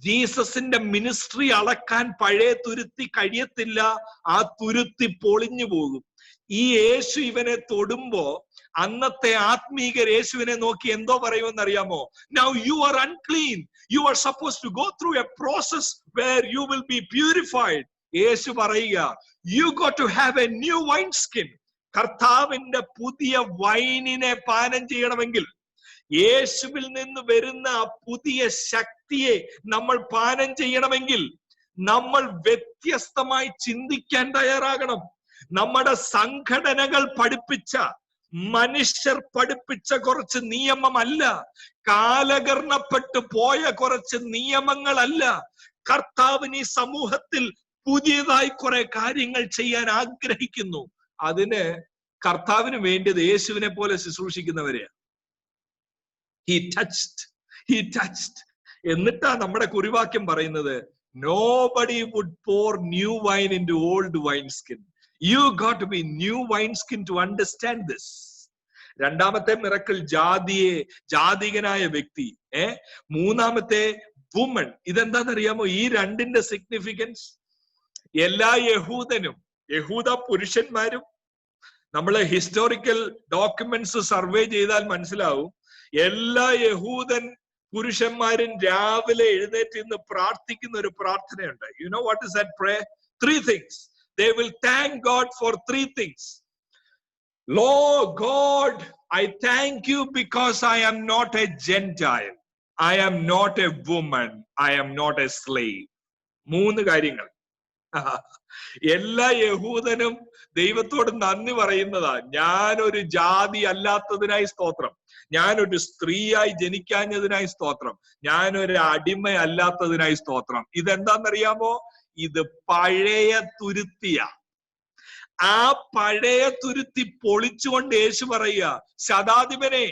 ജീസസിന്റെ മിനിസ്ട്രി അളക്കാൻ പഴയ തുരുത്തി കഴിയത്തില്ല. ആ തുരുത്തി പൊളിഞ്ഞു പോകും. ഈ യേശു ഇവനെ തൊടുമ്പോ അന്നത്തെ ആത്മീകർ യേശുവിനെ നോക്കി എന്തോ പറയുമെന്ന് അറിയാമോ? Now you are unclean. You are supposed to go through a process where you will be purified. യേശു പറയുക, you got to have a new wine skin. കർത്താവിന്റെ പുതിയ വൈനിനെ പാനം ചെയ്യണമെങ്കിൽ യേശുവിൽ നിന്ന് വരുന്ന ആ പുതിയ ശക്തിയെ നമ്മൾ പാനം ചെയ്യണമെങ്കിൽ നമ്മൾ വ്യത്യസ്തമായി ചിന്തിക്കാൻ തയ്യാറാകണം. നമ്മുടെ സംഘടനകൾ പഠിപ്പിച്ച, മനുഷ്യർ പഠിപ്പിച്ച കുറച്ച് നിയമമല്ല, കാലകർണപ്പെട്ടു പോയ കുറച്ച് നിയമങ്ങളല്ല. കർത്താവിന് ഈ സമൂഹത്തിൽ പുതിയതായി കുറെ കാര്യങ്ങൾ ചെയ്യാൻ ആഗ്രഹിക്കുന്നു. അതിന് കർത്താവിന് വേണ്ടിയത് യേശുവിനെ പോലെ ശുശ്രൂഷിക്കുന്നവരെയാണ്. He touched. എന്നിട്ടാ നമ്മുടെ കുറിവാക്യം പറയുന്നത്, nobody would pour new wine into old wineskin. You got to be new wineskin to understand this. രണ്ടാമത്തെ മിറക്കിൾ ജാതികനായ വ്യക്തി. മൂന്നാമത്തെ വുമൺ. ഇതെന്താണെന്നറിയാമോ? ഈ രണ്ടിന്റെ സിഗ്നിഫിക്കൻസ് എല്ലാ യഹൂദ പുരുഷന്മാരും, നമ്മള് ഹിസ്റ്റോറിക്കൽ ഡോക്യുമെന്റ്സ് സർവേ ചെയ്താൽ മനസ്സിലാവും, എല്ലാ യഹൂദൻ പുരുഷന്മാരും രാവിലെ എഴുന്നേറ്റ് ഇന്ന് പ്രാർത്ഥിക്കുന്ന ഒരു പ്രാർത്ഥനയുണ്ട്. You know what is that prayer? 3 things. They will thank God for 3 things. Lord God, I thank you because I am not a Gentile. I am not a woman. I am not a slave. 3 കാര്യങ്ങൾ. എല്ലാ യഹൂദനും ദൈവത്തോട് നന്ദി പറയുന്നതാ. ഞാനൊരു ജാതി അല്ലാത്തതിനായി സ്തോത്രം, ഞാനൊരു സ്ത്രീയായി ജനിക്കാഞ്ഞതിനായി സ്തോത്രം, ഞാനൊരു അടിമ അല്ലാത്തതിനായി സ്തോത്രം. ഇതെന്താണെന്നറിയാമോ? ഇത് പഴയ തുരുത്തിയ. ആ പഴയ തുരുത്തി പൊളിച്ചുകൊണ്ട് യേശു പറയുക, ശതാധിപനെ,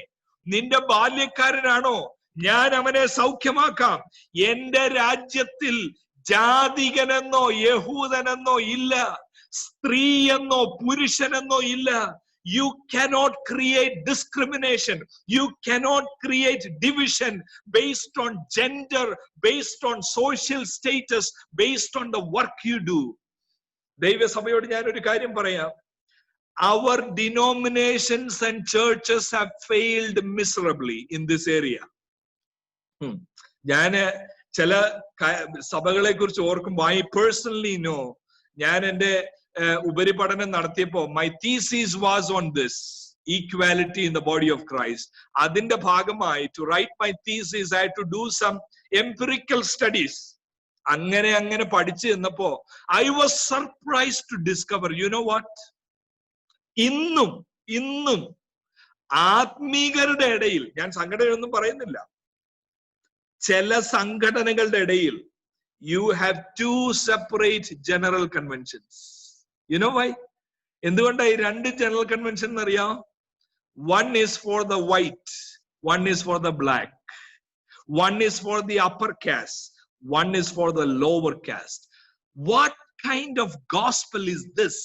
നിന്റെ ബാല്യക്കാരനാണോ? ഞാൻ അവനെ സൗഖ്യമാക്കാം. എന്റെ രാജ്യത്തിൽ ജാതികനെന്നോ യഹൂദനെന്നോ ഇല്ല, സ്ത്രീയെന്നോ പുരുഷനെന്നോ ഇല്ല. You cannot create discrimination. You cannot create division based on gender, based on social status, based on the work you do. ദൈവസഭയോട് ഞാൻ ഒരു കാര്യം പറയാം. Our denominations and churches have failed miserably in this area. ഞാന് ചില സഭകളെ കുറിച്ച് ഓർക്കുമ്പോൾ, I personally know, ഞാൻ എന്റെ ഉപരിപഠനം നടത്തിയപ്പോ my thesis was on this, equality in the body of Christ. അതിന്റെ ഭാഗമായി to write my thesis I had to do some empirical studies. അങ്ങനെ പഠിച്ചു ചെന്നപ്പോ I was surprised to discover, you know what, ഇന്നും ആത്മീകരുടെ ഇടയിൽ, ഞാൻ സംഘടനയൊന്നും പറയുന്നില്ല, ചില സംഘടനകളുടെ ഇടയിൽ you have 2 separate general conventions. You know why? എന്തുകൊണ്ടാ ഈ 2 general convention എന്നറിയാം? One is for the white, one is for the black, one is for the upper caste, one is for the lower caste. What kind of gospel is this?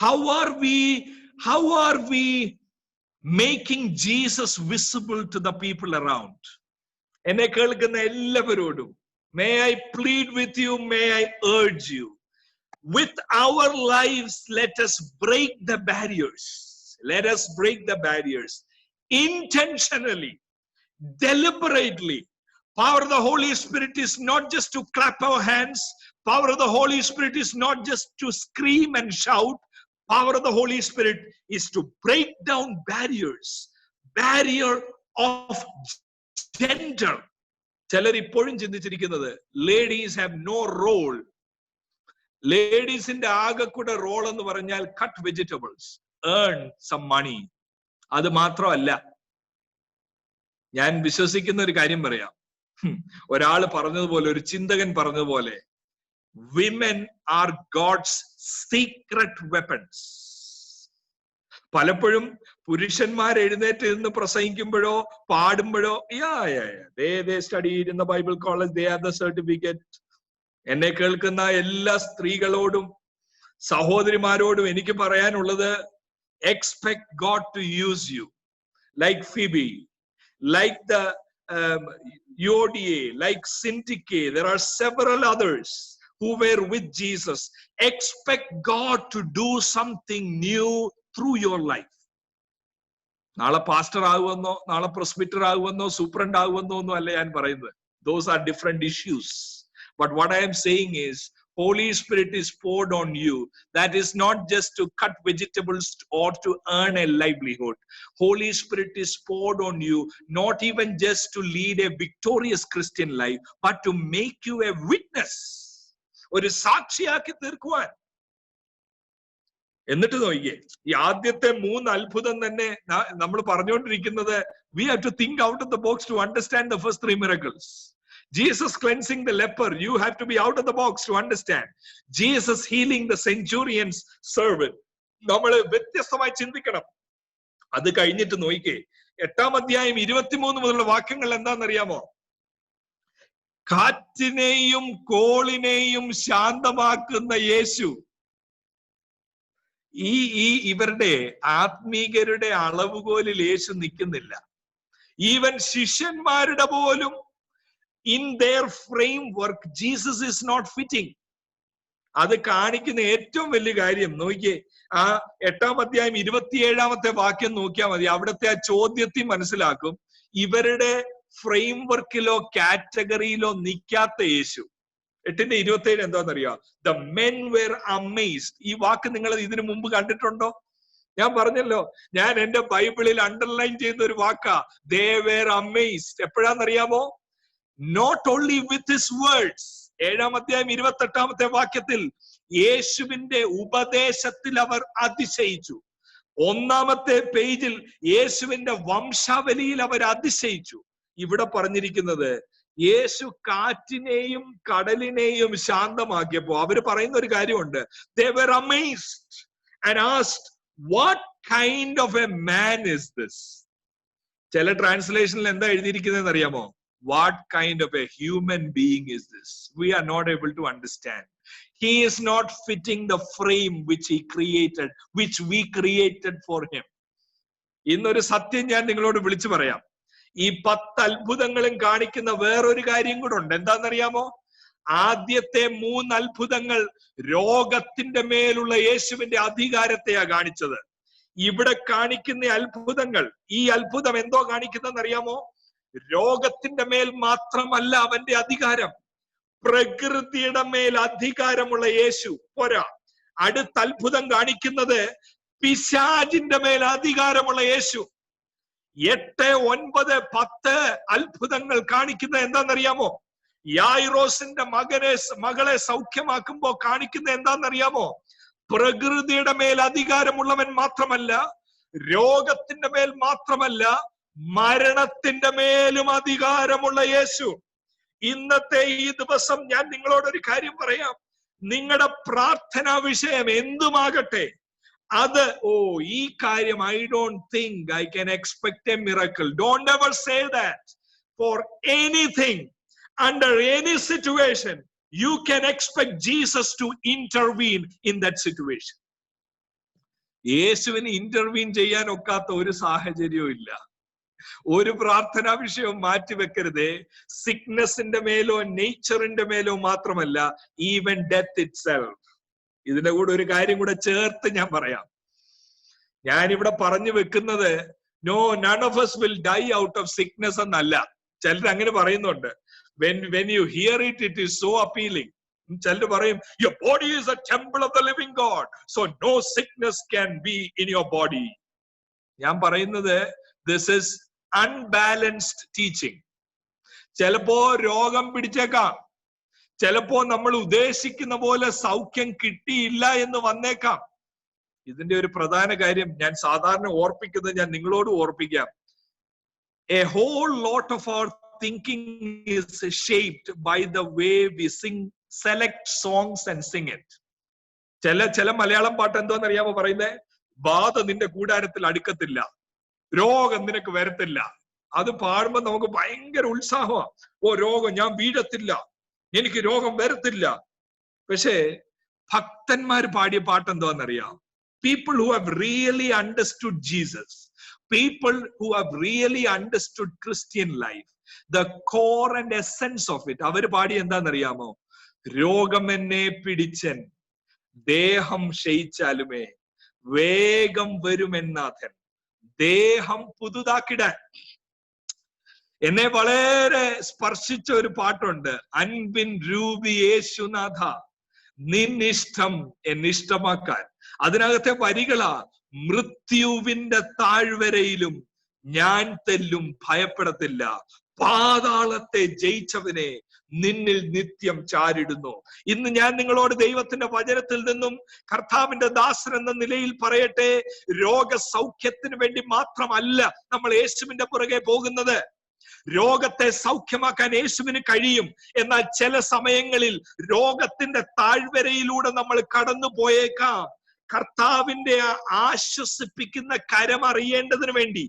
How are we making Jesus visible to the people around? എന്നെ കേൾക്കുന്ന എല്ലാവരോടും, may I plead with you, may I urge you, with our lives, let us break the barriers. Let us break the barriers intentionally, deliberately. Power of the Holy Spirit is not just to clap our hands. Power of the Holy Spirit is not just to scream and shout. Power of the Holy Spirit is to break down barriers. Barrier of gender. ചിലർ ഇപ്പോഴും ചിന്തിച്ചിരിക്കുന്നത് ladies have no role. ലേഡീസിന്റെ ആകെക്കൂടെ role എന്ന് പറഞ്ഞാൽ cut vegetables, earn some money. അത് മാത്രമല്ല, ഞാൻ വിശ്വസിക്കുന്ന ഒരു കാര്യം പറയാം. ഒരാള് പറഞ്ഞതുപോലെ, ഒരു ചിന്തകൻ പറഞ്ഞതുപോലെ, women are God's secret weapons. പലപ്പോഴും പുരുഷന്മാർ എഴുന്നേറ്റ് നിന്ന് പ്രസംഗിക്കുമ്പോഴോ പാടുമ്പോഴോ, they studied in the Bible college, they have the certificate. എന്നെ കേൾക്കുന്ന എല്ലാ സ്ത്രീകളോടും സഹോദരിമാരോടും എനിക്ക് പറയാനുള്ളത്, expect God to use you like Phoebe, like the Yodia, like Syntyche. There are several others who were with Jesus. Expect God to do something new through your life. നാളെ pastor ആകുമെന്നോ നാളെ presbyter ആകുമെന്നോ superintendent ആകുമെന്നോ ഒന്നും അല്ല ഞാൻ പറയുന്നത്. Those are different issues. But what I am saying is, Holy Spirit is poured on you. That is not just to cut vegetables or to earn a livelihood. Holy Spirit is poured on you, not even just to lead a victorious Christian life, but to make you a witness. ഒരു സാക്ഷിയാക്കി തീർക്കുവാൻ. എന്നിട്ട് നോക്കിയേ, ഈ ആദ്യത്തെ 3 അത്ഭുതം തന്നെ നമ്മൾ പറഞ്ഞുകൊണ്ടിരിക്കുന്നത്, we have to think out of the box to understand the first 3 miracles. Jesus cleansing the leper, you have to be out of the box to understand. Jesus healing the centurion's servant, നമ്മൾ വ്യത്യസ്തമായി ചിന്തിക്കണം. അത് കഴിഞ്ഞിട്ട് നോക്കിക്കേ, 8-ാം അധ്യായം 23 മുതലുള്ള വാക്യങ്ങൾ എന്താണെന്നറിയാമോ? കാറ്റിനെയും കോളിനെയും ശാന്തമാക്കുന്ന യേശു. ഇവരുടെ ആത്മീകരുടെ അളവുകോലിൽ യേശു നിൽക്കുന്നില്ല. ഈവൻ ശിഷ്യന്മാരുടെ പോലും in their framework Jesus is not fitting. അത് കാണിക്കുന്ന ഏറ്റവും വലിയ കാര്യം നോക്കിയേ, ആ 8-ാം അധ്യായം 27-ാമത്തെ വാക്യം നോക്കിയാൽ മതി. അവിടുത്തെ ആ ചോദ്യത്തിൽ മനസ്സിലാക്കും, ഇവരുടെ ഫ്രെയിംവർക്കിലോ കാറ്റഗറിയിലോ നിൽക്കാത്ത യേശു. 8:27 എന്താണെന്നറിയാം? The men were amazed. ഈ വാക്ക് നിങ്ങൾ ഇതിനു മുമ്പ് കണ്ടിട്ടുണ്ടോ? ഞാൻ പറഞ്ഞല്ലോ, ഞാൻ എന്റെ ബൈബിളിൽ അണ്ടർലൈൻ ചെയ്യുന്ന ഒരു വാക്കാ, they were amazed. എപ്പോഴാന്നറിയാമോ? Not only with his words. 7-ാം അധ്യായം 28-ാമത്തെ വാക്യത്തിൽ യേശുവിന്റെ ഉപദേശത്തിൽ അവർ അതിശയിച്ചു. 1-ാമത്തെ പേജിൽ യേശുവിന്റെ വംശാവലിയിൽ അവർ അതിശയിച്ചു. ഇവിടെ പറഞ്ഞിരിക്കുന്നത്, യേശു കാറ്റിനെയും കടലിനെയും ശാന്തമാക്കിയപ്പോ അവര് പറയുന്ന ഒരു കാര്യമുണ്ട്. They were amazed and asked, what kind of a man is this? ചില ട്രാൻസ്ലേഷനിൽ എന്താ എഴുതിയിരിക്കുന്നതെന്ന് അറിയാമോ? What kind of a human being is this? We are not able to understand. He is not fitting the frame which he created, which we created for him. ഇന്നൊരു സത്യം ഞാൻ നിങ്ങളോട് വിളിച്ചു പറയാം. ഈ 10 അത്ഭുതങ്ങളും കാണിക്കുന്ന വേറൊരു കാര്യം കൂടെ ഉണ്ട്. എന്താണെന്നറിയാമോ? ആദ്യത്തെ 3 അത്ഭുതങ്ങൾ രോഗത്തിന്റെ മേലുള്ള യേശുവിന്റെ അധികാരത്തെയാ കാണിച്ചത്. ഇവിടെ കാണിക്കുന്ന അത്ഭുതങ്ങൾ, ഈ അത്ഭുതം എന്തോ കാണിക്കുന്നതെന്നറിയാമോ? രോഗത്തിന്റെ മേൽ മാത്രമല്ല അവന്റെ അധികാരം, പ്രകൃതിയുടെ മേൽ അധികാരമുള്ള യേശു പോരാ. അടുത്ത അത്ഭുതം കാണിക്കുന്നത് പിശാചിന്റെ മേൽ അധികാരമുള്ള യേശു. 8, 9, 10 അത്ഭുതങ്ങൾ കാണിക്കുന്നത് എന്താണെന്നറിയാമോ? യായിറോസിന്റെ മകളെ സൗഖ്യമാക്കുമ്പോ കാണിക്കുന്നത് എന്താണെന്നറിയാമോ? പ്രകൃതിയുടെ മേൽ അധികാരമുള്ളവൻ മാത്രമല്ല, രോഗത്തിന്റെ മേൽ മാത്രമല്ല, മരണത്തിന്റെ മേലും അധികാരമുള്ള യേശു. ഇന്നത്തെ ഈ ദിവസം ഞാൻ നിങ്ങളോടൊരു കാര്യം പറയാം. നിങ്ങളുടെ പ്രാർത്ഥനാ വിഷയം എന്തുമാകട്ടെ, അത് ഈ കാര്യം I don't think I can expect a miracle. Don't ever say that. For anything, under any situation, you can expect Jesus to intervene in that situation. യേശുവിന് ഇന്റർവീൻ ചെയ്യാൻ ഒക്കാത്ത ഒരു സാഹചര്യവും ഇല്ല. ഒരു പ്രാർത്ഥനാ വിഷയവും മാറ്റിവെക്കരുതേ. സിക്നസിന്റെ മേലോ നേച്ചറിന്റെ മേലോ മാത്രമല്ല, ഈവൻ ഡെത്ത് ഇറ്റ്സെൽഫ്. ഇതിന്റെ കൂടെ ഒരു കാര്യം കൂടെ ചേർത്ത് ഞാൻ പറയാം. ഞാനിവിടെ പറഞ്ഞു വെക്കുന്നത് no, none of us will die out of sickness എന്നല്ല. ചിലർ അങ്ങനെ പറയുന്നുണ്ട്. When you hear it, it is so appealing. ചിലർ പറയും, your body is a temple of the living God, so no sickness can be in your body. ഞാൻ പറയുന്നത്, this is unbalanced teaching. ചിലപ്പോ രോഗം പിടിച്ചേക്കാം, ചിലപ്പോ നമ്മൾ ഉദ്ദേശിക്കുന്ന പോലെ സൗഖ്യം കിട്ടിയില്ല എന്ന് വന്നേക്കാം. ഇതിന്റെ ഒരു പ്രധാന കാര്യം ഞാൻ സാധാരണ ഓർപ്പിക്കുന്നത് ഞാൻ നിങ്ങളോട് ഓർപ്പിക്കാം. A whole lot of our thinking is shaped by the way we select songs and sing it. ചില മലയാളം പാട്ട് എന്തോന്ന് അറിയാമോ പറയുന്നേ? ബാധ നിന്റെ കൂടാരത്തിൽ അടുക്കത്തില്ല, രോഗം നിനക്ക് വരത്തില്ല. അത് പാടുമ്പോ നമുക്ക് ഭയങ്കര ഉത്സാഹമാണ്. രോഗം, ഞാൻ വീഴത്തില്ല, എനിക്ക് രോഗം വരത്തില്ല. പക്ഷേ ഭക്തന്മാർ പാടിയ പാട്ട് എന്താണെന്നറിയാം? People who have really understood Jesus, people who have really understood Christian life, the core and essence of it, അവർ പാടി എന്താണെന്നറിയാമോ? രോഗം എന്നെ പിടിച്ചൻ, ദേഹം ക്ഷയിച്ചാലുമേ വേഗം വരുമെന്നാഥൻ, ദേഹം പുതുതാക്കിടാൻ. എന്നെ വളരെ സ്പർശിച്ച ഒരു പാട്ടുണ്ട്, അൻപിൻ രൂപി യേശുനാഥ, നിന്നിഷ്ടം എന്നിഷ്ടമാക്കാൻ. അതിനകത്തെ വരികളാ, മൃത്യുവിന്റെ താഴ്വരയിലും ഞാൻ തെല്ലും ഭയപ്പെടത്തില്ല, പാതാളത്തെ ജയിച്ചവനെ നിന്നിൽ നിത്യം ചാരിടുന്നു. ഇന്ന് ഞാൻ നിങ്ങളോട് ദൈവത്തിന്റെ വചനത്തിൽ നിന്നും കർത്താവിന്റെ ദാസൻ എന്ന നിലയിൽ പറയട്ടെ, രോഗസൗഖ്യത്തിന് വേണ്ടി മാത്രമല്ല നമ്മൾ യേശുവിന്റെ പുറകെ പോകുന്നത്. രോഗത്തെ സൗഖ്യമാക്കാൻ യേശുവിന് കഴിയും. എന്നാൽ ചില സമയങ്ങളിൽ രോഗത്തിന്റെ താഴ്വരയിലൂടെ നമ്മൾ കടന്നു പോയേക്കാം. കർത്താവിന്റെ ആശ്വസിപ്പിക്കുന്ന കരം അറിയേണ്ടതിന് വേണ്ടി,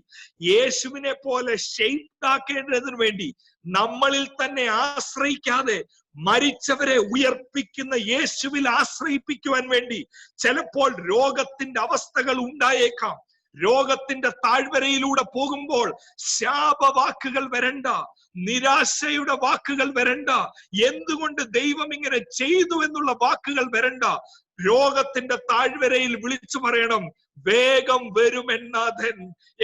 യേശുവിനെ പോലെ ഷെയ്പ്പാക്കേണ്ടതിന് വേണ്ടി, നമ്മളിൽ തന്നെ ആശ്രയിക്കാതെ മരിച്ചവരെ ഉയർപ്പിക്കുന്ന യേശുവിൽ ആശ്രയിപ്പിക്കുവാൻ വേണ്ടി ചിലപ്പോൾ രോഗത്തിന്റെ അവസ്ഥകൾ ഉണ്ടായേക്കാം. രോഗത്തിന്റെ താഴ്വരയിലൂടെ പോകുമ്പോൾ ശാപവാക്കുകൾ വരണ്ട, നിരാശയുടെ വാക്കുകൾ വരണ്ട, എന്തുകൊണ്ട് ദൈവം ഇങ്ങനെ ചെയ്തു എന്നുള്ള വാക്കുകൾ വരണ്ട. രോഗത്തിന്റെ താഴ്വരയിൽ വിളിച്ചു പറയണം, വേഗം വരും എന്നാഥൻ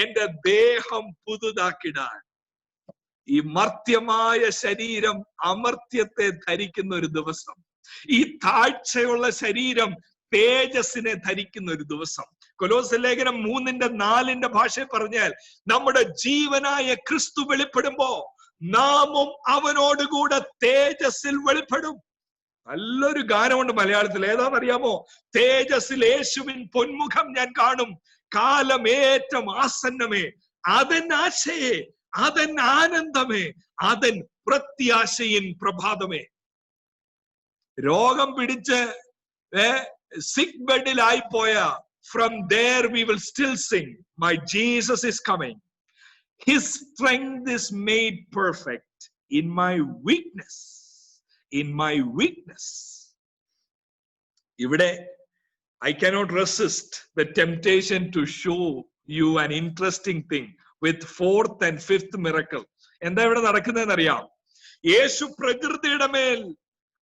എന്റെ ദേഹം പുതുതാക്കിടാൻ. ഈ മർത്യമായ ശരീരം അമർത്യത്തെ ധരിക്കുന്ന ഒരു ദിവസം, ഈ താഴ്ചയുള്ള ശരീരം തേജസ്സിനെ ധരിക്കുന്ന ഒരു ദിവസം. കൊലോസ്യ ലേഖനം 3:4 ഭാഷയിൽ പറഞ്ഞാൽ, നമ്മുടെ ജീവനായ ക്രിസ്തു വെളിപ്പെടുമ്പോ നാമും അവനോടുകൂടെ തേജസ്സിൽ വെളിപ്പെടും. നല്ലൊരു ഗാനമുണ്ട് മലയാളത്തിൽ, ഏതാണെന്നറിയാമോ? തേജസ്സിൽ യേശുവിൻ പൊന്മുഖം ഞാൻ കാണും, കാലമേറ്റം ആസന്നമേ, അതൻ ആശയെ, അതൻ ആനന്ദമേ, അതൻ പ്രത്യാശയിൻ പ്രഭാതമേ. രോഗം പിടിച്ച് സിക്ക് ബെഡിലായി പോയ, from there we will still sing, my Jesus is coming, his strength is made perfect in my weakness, in my weakness. ഇവിടെ I cannot resist the temptation to show you an interesting thing with 4th and 5th miracle. എന്താ ഇവിടെ നടക്കുന്നതെന്ന് അറിയാം? യേശു പ്രകൃതിയുടെ മേൽ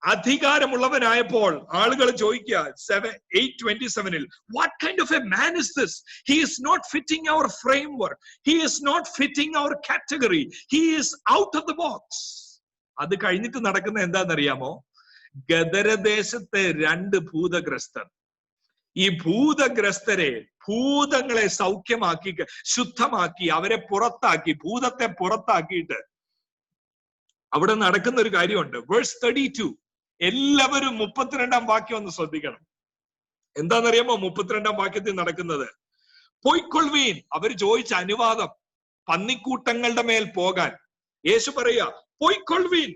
അധികാരമുള്ളവനായപ്പോൾ ആളുകൾ ചോദിക്കുക 8:27 what kind of a man is this? He is not fitting our framework, he is not fitting our category, he is out of the box. അത് കഴിഞ്ഞിട്ട് നടക്കുന്ന എന്താണെന്നറിയാമോ? ഗദരദേശത്തെ 2 ഭൂതഗ്രസ്തർ, ഈ ഭൂതഗ്രസ്തരെ, ഭൂതങ്ങളെ സൗഖ്യമാക്കി ശുദ്ധമാക്കി അവരെ പുറത്താക്കി, ഭൂതത്തെ പുറത്താക്കിയിട്ട് അവിടെ നടക്കുന്ന ഒരു കാര്യമുണ്ട്. വേഴ്സ് 32, എല്ലാവരും 32 വാക്യം ഒന്ന് ശ്രദ്ധിക്കണം. എന്താണെന്നറിയാമോ 32 വാക്യത്തിൽ നടക്കുന്നത്? പോയിക്കൊള്ളുവീൻ. അവർ ചോദിച്ച അനുവാദം പന്നിക്കൂട്ടങ്ങളുടെ മേൽ പോകാൻ. യേശു പറയാ പോയിക്കൊള്ളുവീൻ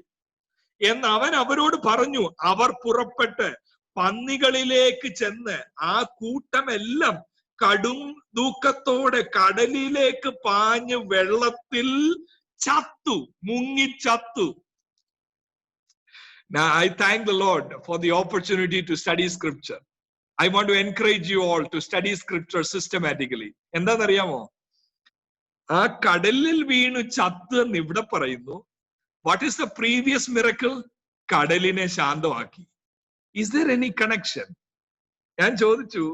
എന്ന് അവൻ അവരോട് പറഞ്ഞു. അവർ പുറപ്പെട്ട് പന്നികളിലേക്ക് ചെന്ന് ആ കൂട്ടമെല്ലാം കടും ദൂക്കത്തോടെ കടലിലേക്ക് പാഞ്ഞ് വെള്ളത്തിൽ ചത്തു, മുങ്ങിച്ചത്തു. Now I thank the Lord for the opportunity to study scripture. I want to encourage you all to study scripture systematically. എന്താണെന്നറിയാമോ? ആ കടലിൽ വീണു ചത്ത് എന്ന് ഇവിടെ പറയുന്നു. What is the previous miracle? കടലിനെ ശാന്തമാക്കി. Is there any connection? ഞാൻ ചോദിച്ചു,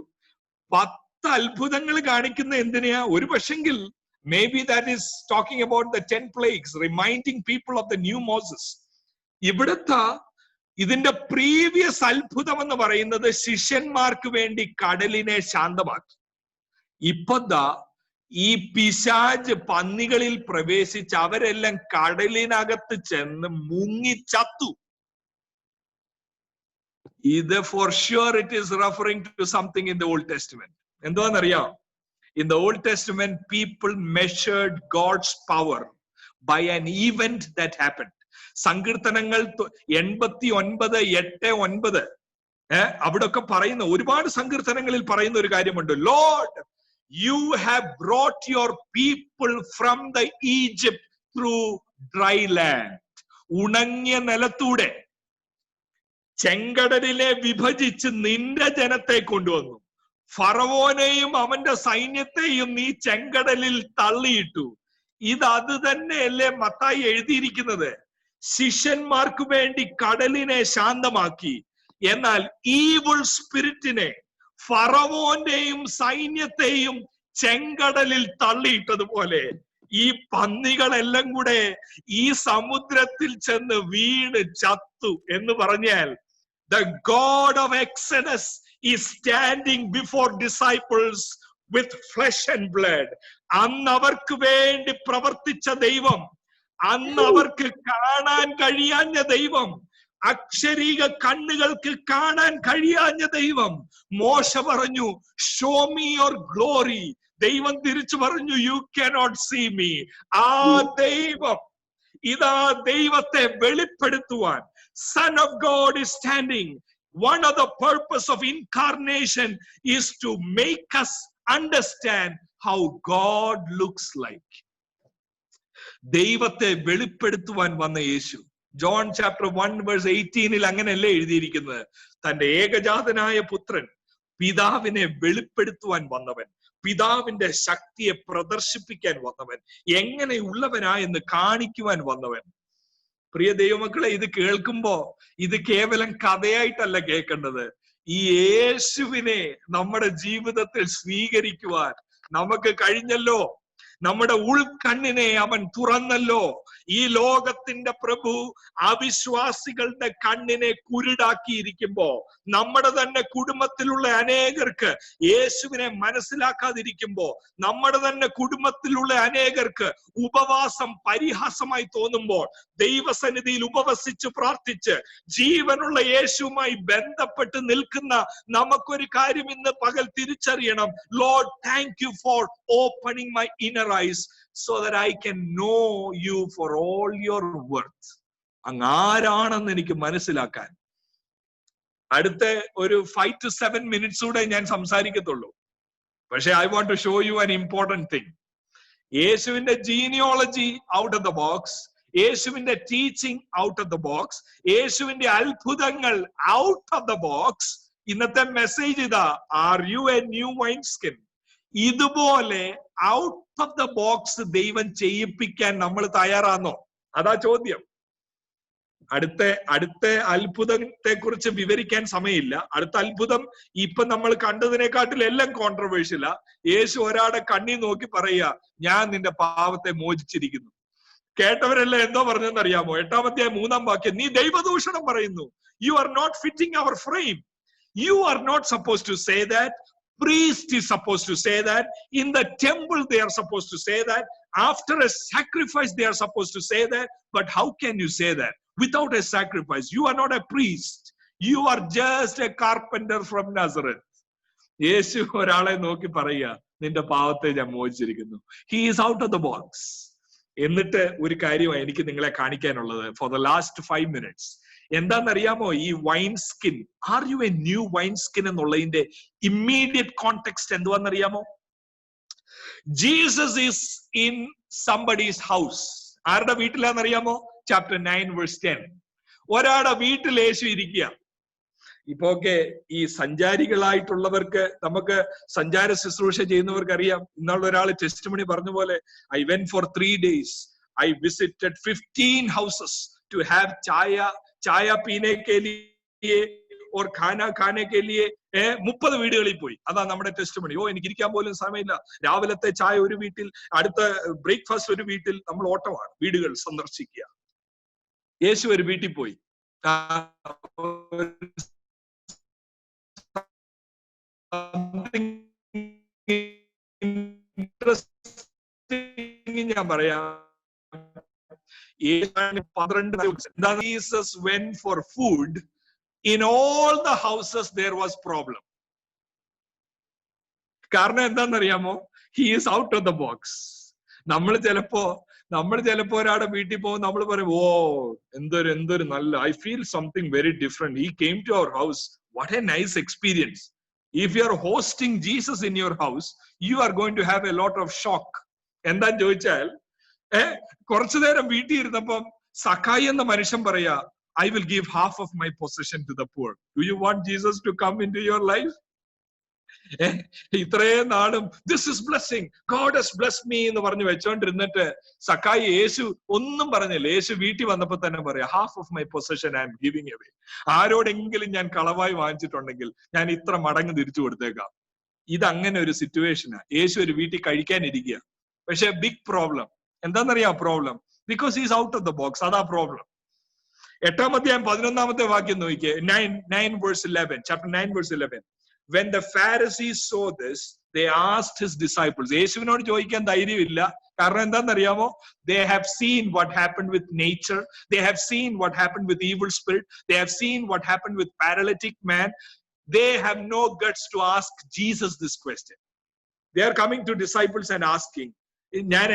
10 അത്ഭുതങ്ങൾ കാണിക്കുന്ന എന്തിനാ? ഒരു പക്ഷെങ്കിൽ maybe that is talking about the 10 plagues, reminding people of the new Moses. ഇവിടുത്തെ ഇതിന്റെ പ്രീവിയസ് അത്ഭുതം എന്ന് പറയുന്നത് ശിഷ്യന്മാർക്ക് വേണ്ടി കടലിനെ ശാന്തമാക്കി. ഇപ്പതാ ഈ പിശാച് പന്നികളിൽ പ്രവേശിച്ച് അവരെല്ലാം കടലിനകത്ത് ചെന്ന് മുങ്ങിച്ചത്തു. ഇത് for sure it is referring to something in the Old Testament. എന്താണെന്നറിയാം? In the Old Testament, people measured God's power by an event that happened. സങ്കീർത്തനങ്ങൾ 89:8-9 അവിടൊക്കെ പറയുന്ന, ഒരുപാട് സങ്കീർത്തനങ്ങളിൽ പറയുന്ന ഒരു കാര്യമുണ്ട്. Lord, you have brought your people from the Egypt through dry land. ഉണങ്ങിയ നിലത്തൂടെ ചെങ്കടലിനെ വിഭജിച്ച് നിന്റെ ജനത്തെ കൊണ്ടുവന്നു. ഫറവോനെയും അവന്റെ സൈന്യത്തെയും നീ ചെങ്കടലിൽ തള്ളിയിട്ടു. അത് തന്നെയല്ലേ മത്തായി എഴുതിയിരിക്കുന്നത്? ശിഷ്യന്മാർക്ക് വേണ്ടി കടലിനെ ശാന്തമാക്കി, എന്നാൽ ഈവിൾ സ്പിരിറ്റിനെ, ഫറവോന്റെയും സൈന്യത്തെയും ചെങ്കടലിൽ തള്ളിയിട്ടതുപോലെ ഈ പന്നികളെല്ലാം കൂടെ ഈ സമുദ്രത്തിൽ ചെന്ന് വീണ് ചത്തു എന്ന് പറഞ്ഞാൽ The God of Exodus is standing before disciples with flesh and blood. അന്ന് അവർക്ക് വേണ്ടി പ്രവർത്തിച്ച ദൈവം, അന്ന് അവർക്ക് കാണാൻ കഴിയാഞ്ഞ ദൈവം, അക്ഷരീക കണ്ണുകൾക്ക് കാണാൻ കഴിയാഞ്ഞ ദൈവം, മോശ പറഞ്ഞു ഷോ മീ യുവർ ഗ്ലോറി. ദൈവം തിരിച്ചു പറഞ്ഞു യു കാനോട്ട് സീ മീ. ആ ദൈവം, ഇതാ ദൈവത്തെ വെളിപ്പെടുത്തുവാൻ Son of God is standing. One of the purpose of incarnation is to make us understand how God looks like. ദൈവത്തെ വെളിപ്പെടുത്തുവാൻ വന്ന യേശു. ജോൺ ചാപ്റ്റർ 1:18 അങ്ങനെയല്ലേ എഴുതിയിരിക്കുന്നത്? തന്റെ ഏകജാതനായ പുത്രൻ പിതാവിനെ വെളിപ്പെടുത്തുവാൻ വന്നവൻ, പിതാവിന്റെ ശക്തിയെ പ്രദർശിപ്പിക്കാൻ വന്നവൻ, എങ്ങനെയുള്ളവനാ എന്ന് കാണിക്കുവാൻ വന്നവൻ. പ്രിയ ദൈവമക്കളെ, ഇത് കേൾക്കുമ്പോ ഇത് കേവലം കഥയായിട്ടല്ല കേൾക്കേണ്ടത്. ഈ യേശുവിനെ നമ്മുടെ ജീവിതത്തിൽ സ്വീകരിക്കുവാൻ നമുക്ക് കഴിഞ്ഞല്ലോ. നമ്മുടെ ഉൾക്കണ്ണിനെ അവൻ തുറന്നല്ലോ. ഈ ലോകത്തിന്റെ പ്രഭു അവിശ്വാസികളുടെ കണ്ണിനെ കുരുടാക്കിയിരിക്കുമ്പോ, നമ്മുടെ തന്നെ കുടുംബത്തിലുള്ള അനേകർക്ക് യേശുവിനെ മനസ്സിലാക്കാതിരിക്കുമ്പോ, നമ്മുടെ തന്നെ കുടുംബത്തിലുള്ള അനേകർക്ക് ഉപവാസം പരിഹാസമായി തോന്നുമ്പോൾ, ദൈവസന്നിധിയിൽ ഉപവസിച്ച് പ്രാർത്ഥിച്ച് ജീവനുള്ള യേശുവുമായി ബന്ധപ്പെട്ട് നിൽക്കുന്ന നമുക്കൊരു കാര്യം ഇന്ന് പകൽ തിരിച്ചറിയണം. Lord, thank you for opening my inner eyes so that I can know you for all your worth. അങ്ങ് ആരാണെന്ന് എനിക്ക് മനസ്സിലാക്കാൻ. അടുത്ത ഒരു 5 to 7 minutes കൂടെ ഞാൻ സംസാരിക്കത്തുള്ളൂ. പക്ഷെ I want to show you an important thing. യേശുവിന്റെ genealogy out of the box, യേശുവിന്റെ teaching out of the box, യേശുവിന്റെ അത്ഭുതങ്ങൾ ഔട്ട് ഓഫ് ദ ബോക്സ്. ഇന്നത്തെ മെസ്സേജ് ഇതാ, are you a new wine skin? ഇതുപോലെ ഔട്ട് ഓഫ് ദ ബോക്സ് ദൈവം ചെയ്യിപ്പിക്കാൻ നമ്മൾ തയ്യാറാണോ? അതാ ചോദ്യം. അടുത്ത അത്ഭുതത്തെ കുറിച്ച് വിവരിക്കാൻ സമയമില്ല. അടുത്ത അത്ഭുതം ഇപ്പൊ നമ്മൾ കണ്ടതിനെക്കാട്ടിൽ എല്ലാം കോൺട്രവേഴ്ഷ്യലാ. യേശു ഒരാളുടെ കണ്ണി നോക്കി പറയുക, ഞാൻ നിന്റെ പാവത്തെ മോചിച്ചിരിക്കുന്നു. കേട്ടവരെല്ലാം എന്തോ പറഞ്ഞെന്ന് അറിയാമോ? 8-ാം 3-ാം വാക്യം, നീ ദൈവദൂഷണം പറയുന്നു. You are not fitting our frame. You are not suppose to say that. Priest is supposed to say that. In the temple they are supposed to say that. After a sacrifice they are supposed to say that. But how can you say that without a sacrifice? You are not a priest. You are just a carpenter from Nazareth. യേശു ഒരാളെ നോക്കി പറയുക, നിന്റെ പാവത്തെ ഞാൻ മോചിച്ചിരിക്കുന്നു. He is out of the box. എന്നിട്ട് ഒരു കാര്യമാണ് എനിക്ക് നിങ്ങളെ കാണിക്കാനുള്ളത് for the last 5 minutes. എന്താണെന്നറിയാമോ? ഈ wine skin, are you a new wine skin എന്നുള്ളതിന്റെ ഇമ്മീഡിയറ്റ് കോണ്ടെക്സ്റ്റ് എന്തുവാന്നറിയാമോ? Jesus is in somebody's house. ആരുടെ വീട്ടിലാണെന്നറിയാമോ? ചാപ്റ്റർ 9:10. ഒരാളുടെ വീട്ടിൽ യേശു ഇരിക്കുക. ഇപ്പൊ ഒക്കെ ഈ സഞ്ചാരികളായിട്ടുള്ളവർക്ക്, നമുക്ക് സഞ്ചാര ശുശ്രൂഷ ചെയ്യുന്നവർക്ക് അറിയാം. ഇന്നാൾ ഒരാൾ ടെസ്റ്റിമണി പറഞ്ഞ പോലെ, I went four 3 days. I visited 15 houses to have chaya peene ke liye और खाना खाने के लिए 30 വീടുകളിൽ പോയി. അതാ നമ്മുടെ ടെസ്റ്റിമണി. എനിക്ക് ഇരിക്കാൻ പോലും സമയമില്ല. രാവിലത്തെ ചായ ഒരു വീട്ടിൽ, അടുത്ത ബ്രേക്ക്ഫാസ്റ്റ് ഒരു വീട്ടിൽ, നമ്മൾ ഓട്ടമാണ് വീടുകൾ സന്ദർശിക്കുക. യേശു ഒരു വീട്ടിൽ പോയി. ഞാൻ പറയാം, Jesus went for food. In all the houses there was problem. കാരണം എന്താണെന്നറിയാമോ? He is out of the box. നമ്മൾ ചിലപ്പോ ഒരാളുടെ വീട്ടിൽ പോകും, നമ്മൾ പറയും, ഓ എന്തൊരു നല്ല, I feel something very different. He came to our house. What a nice experience. If you are hosting Jesus in your house, you are going to have a lot of shock. എന്താന്ന് ചോദിച്ചാൽ, കുറച്ചു നേരം വീട്ടിൽ ഇരുന്നപ്പം സഖായി എന്ന മനുഷ്യൻ പറയാ, I will give half of my possession to the poor. Do you want Jesus to come into your life? ഇത്രയും നാളും this is blessing, God has blessed me എന്ന് പറഞ്ഞു വെച്ചോണ്ടിരുന്നിട്ട് സഖായി യേശു ഒന്നും പറഞ്ഞില്ല. യേശു വീട്ടിൽ വന്നപ്പോ തന്നെ പറയാ, half of my possession I am giving away. ആരോടെങ്കിലും ഞാൻ കളവായി വാങ്ങിച്ചിട്ടുണ്ടെങ്കിൽ ഞാൻ ഇത്ര മടങ്ങ് തിരിച്ചു കൊടുത്തേക്കാം. ഇതങ്ങനെ ഒരു സിറ്റുവേഷനാ. യേശു ഒരു വീട്ടിൽ കഴിക്കാനിരിക്കുക. പക്ഷെ ബിഗ് പ്രോബ്ലം എന്താണെന്നറിയാം? Problem because is out of the box. അതാ പ്രോബ്ലം. 8-ാം അധ്യായം 11-ാമത്തെ വാക്യം നോക്കിയേ. 9 verse 11, chapter 9 verse 11. When the Pharisees saw this, they asked his disciples. യേശുവിനോട് ചോദിക്കാൻ ധൈര്യമില്ല. കാരണം എന്താണെന്നറിയാമോ? They have seen what happened with nature. They have seen what happened with evil spirit. They have seen what happened with paralytic man. They have no guts to ask Jesus this question. They are coming to disciples and asking. ഞാൻ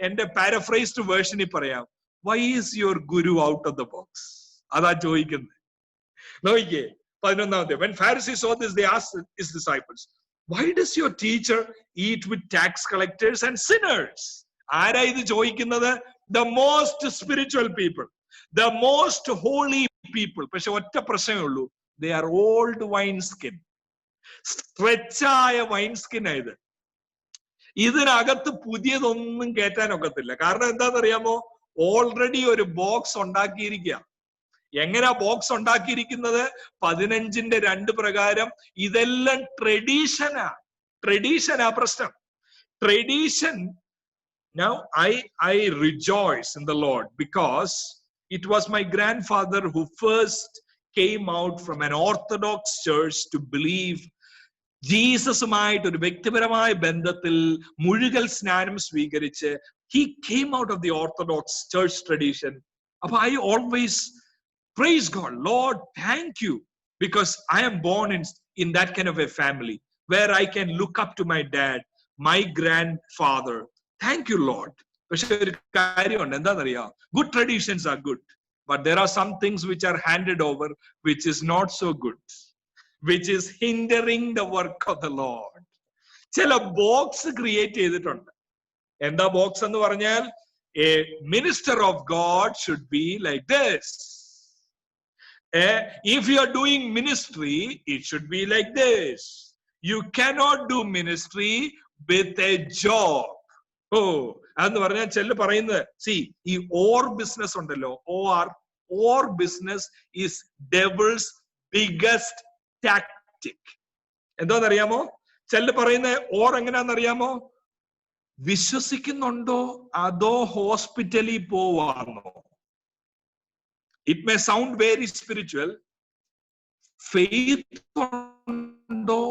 എന്റെ പാരഫ്രൈസ്ഡ് വേർഷനിൽ പറയാം. Why is your guru out of the box? അതാ ചോദിക്കുന്നത്. നോക്കിക്കേ 11-ാമത്തെ. When Pharisees saw this, they asked his disciples, why does your teacher eat with tax collectors and sinners? ആരാ ഇത് ചോദിക്കുന്നത്? The most spiritual people, the most holy people. പക്ഷെ ഒറ്റ പ്രശ്നമേ ഉള്ളൂ. They are old wine skin. സ്ട്രെച്ചായ wine skin ആയത്. ഇതിനകത്ത് പുതിയതൊന്നും കയറ്റാൻ ഒക്കത്തില്ല. കാരണം എന്താണെന്നറിയാമോ? ഓൾറെഡി ഒരു ബോക്സ് ഉണ്ടാക്കിയിരിക്കുക. എങ്ങനെയാ ബോക്സ് ഉണ്ടാക്കിയിരിക്കുന്നത്? 15:2 പ്രകാരം ഇതെല്ലാം ട്രഡീഷനാ പ്രശ്നം. Tradition. Now I rejoice in the Lord because it was my grandfather who first came out from an Orthodox church to believe ജീസസുമായിട്ട് ഒരു വ്യക്തിപരമായ ബന്ധത്തിൽ മുഴുകൽ സ്നാനം സ്വീകരിച്ച് he came out of the Orthodox church tradition. അപ്പൊ I always praise God, Lord, thank you, because I am born in that kind of a family where I can look up to my dad, my grandfather. Thank you, Lord. പക്ഷെ ഒരു കാര്യമുണ്ട്, എന്താണെന്നറിയാം? Good traditions are good, but there are some things which are handed over which is not so good, which is hindering the work of the Lord. ചില box create ചെയ്തിട്ടുണ്ട്. എന്താ box എന്ന് പറഞ്ഞാൽ? A minister of God should be like this. If you are doing ministry, it should be like this. You cannot do ministry with a job. അതെന്ന് പറഞ്ഞാൽ ചെല്ല് പറയുന്നത്, see, ഈ ഓർ ബിസിനസ് ഉണ്ടല്ലോ, or business is devils biggest tactic. എന്താണെന്നറിയാമോ? ചെല്ല് പറയുന്ന or എങ്ങനെയാണെന്നറിയാമോ? വിശ്വസിക്കുന്നുണ്ടോ അതോ ഹോസ്പിറ്റലിൽ പോവാന്നോ? It may sound very spiritual. Faith undo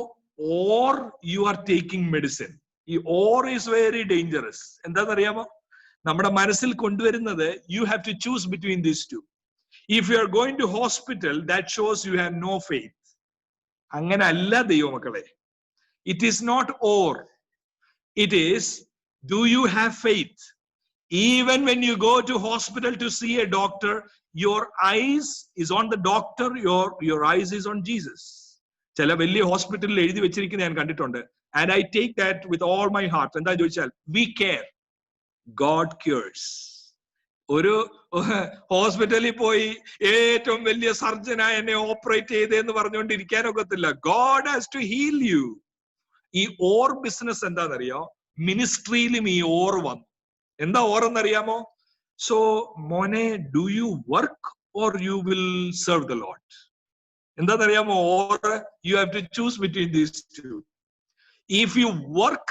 or you are taking medicine. ഈ or is very dangerous. എന്താണെന്നറിയാമോ? നമ്മുടെ മനസ്സിൽ കൊണ്ടുവരുന്നത് you have to choose between these two. If you are going to hospital, that shows you have no faith. അങ്ങനെ അല്ല ദൈവമക്കളെ. It is not or. It is, do you have faith? Even when you go to hospital to see a doctor, your eyes is on the doctor, your eyes is on Jesus. ചില വലിയ ഹോസ്പിറ്റലിൽ എഴുതി വെച്ചിരിക്കുന്നത് ഞാൻ കണ്ടിട്ടുണ്ട്. And I take that with all my heart. എന്താ ചോദിച്ചാൽ, we care, God cures. ഒരു ഹോസ്പിറ്റലിൽ പോയി ഏറ്റവും വലിയ സർജനായ എന്നെ ഓപ്പറേറ്റ് ചെയ്തെന്ന് പറഞ്ഞുകൊണ്ടിരിക്കാനൊക്കത്തില്ല. God has to heal you. ഈ ഓർ ബിസിനസ് എന്താണെന്നറിയോ? മിനിസ്ട്രിയിലും ഈ ഓർ വന്നു. എന്താ ഓർ എന്നറിയാമോ? So, മോനെ, do you work or you will serve the Lord? എന്താണെന്നറിയാമോ? Or you have to choose between these two. If you work,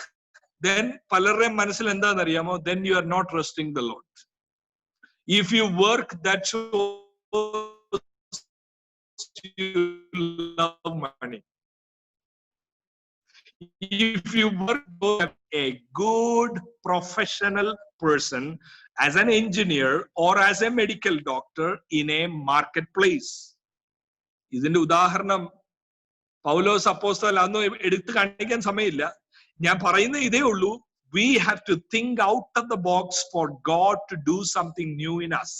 then പലരുടെ മനസ്സിൽ എന്താണെന്നറിയാമോ? Then you are not trusting the Lord. If you work, that shows you love money. If you work a good professional person as an engineer or as a medical doctor in a marketplace. ഇതിന്റെ ഉദാഹരണം പൗലോസ് അപ്പോസ്തലൻ അന്ന് എടുത്തു കാണിക്കാൻ സമയമില്ല. ഞാൻ പറയുന്ന ഇതേ ഉള്ളൂ. We have to think out of the box for God to do something new in us.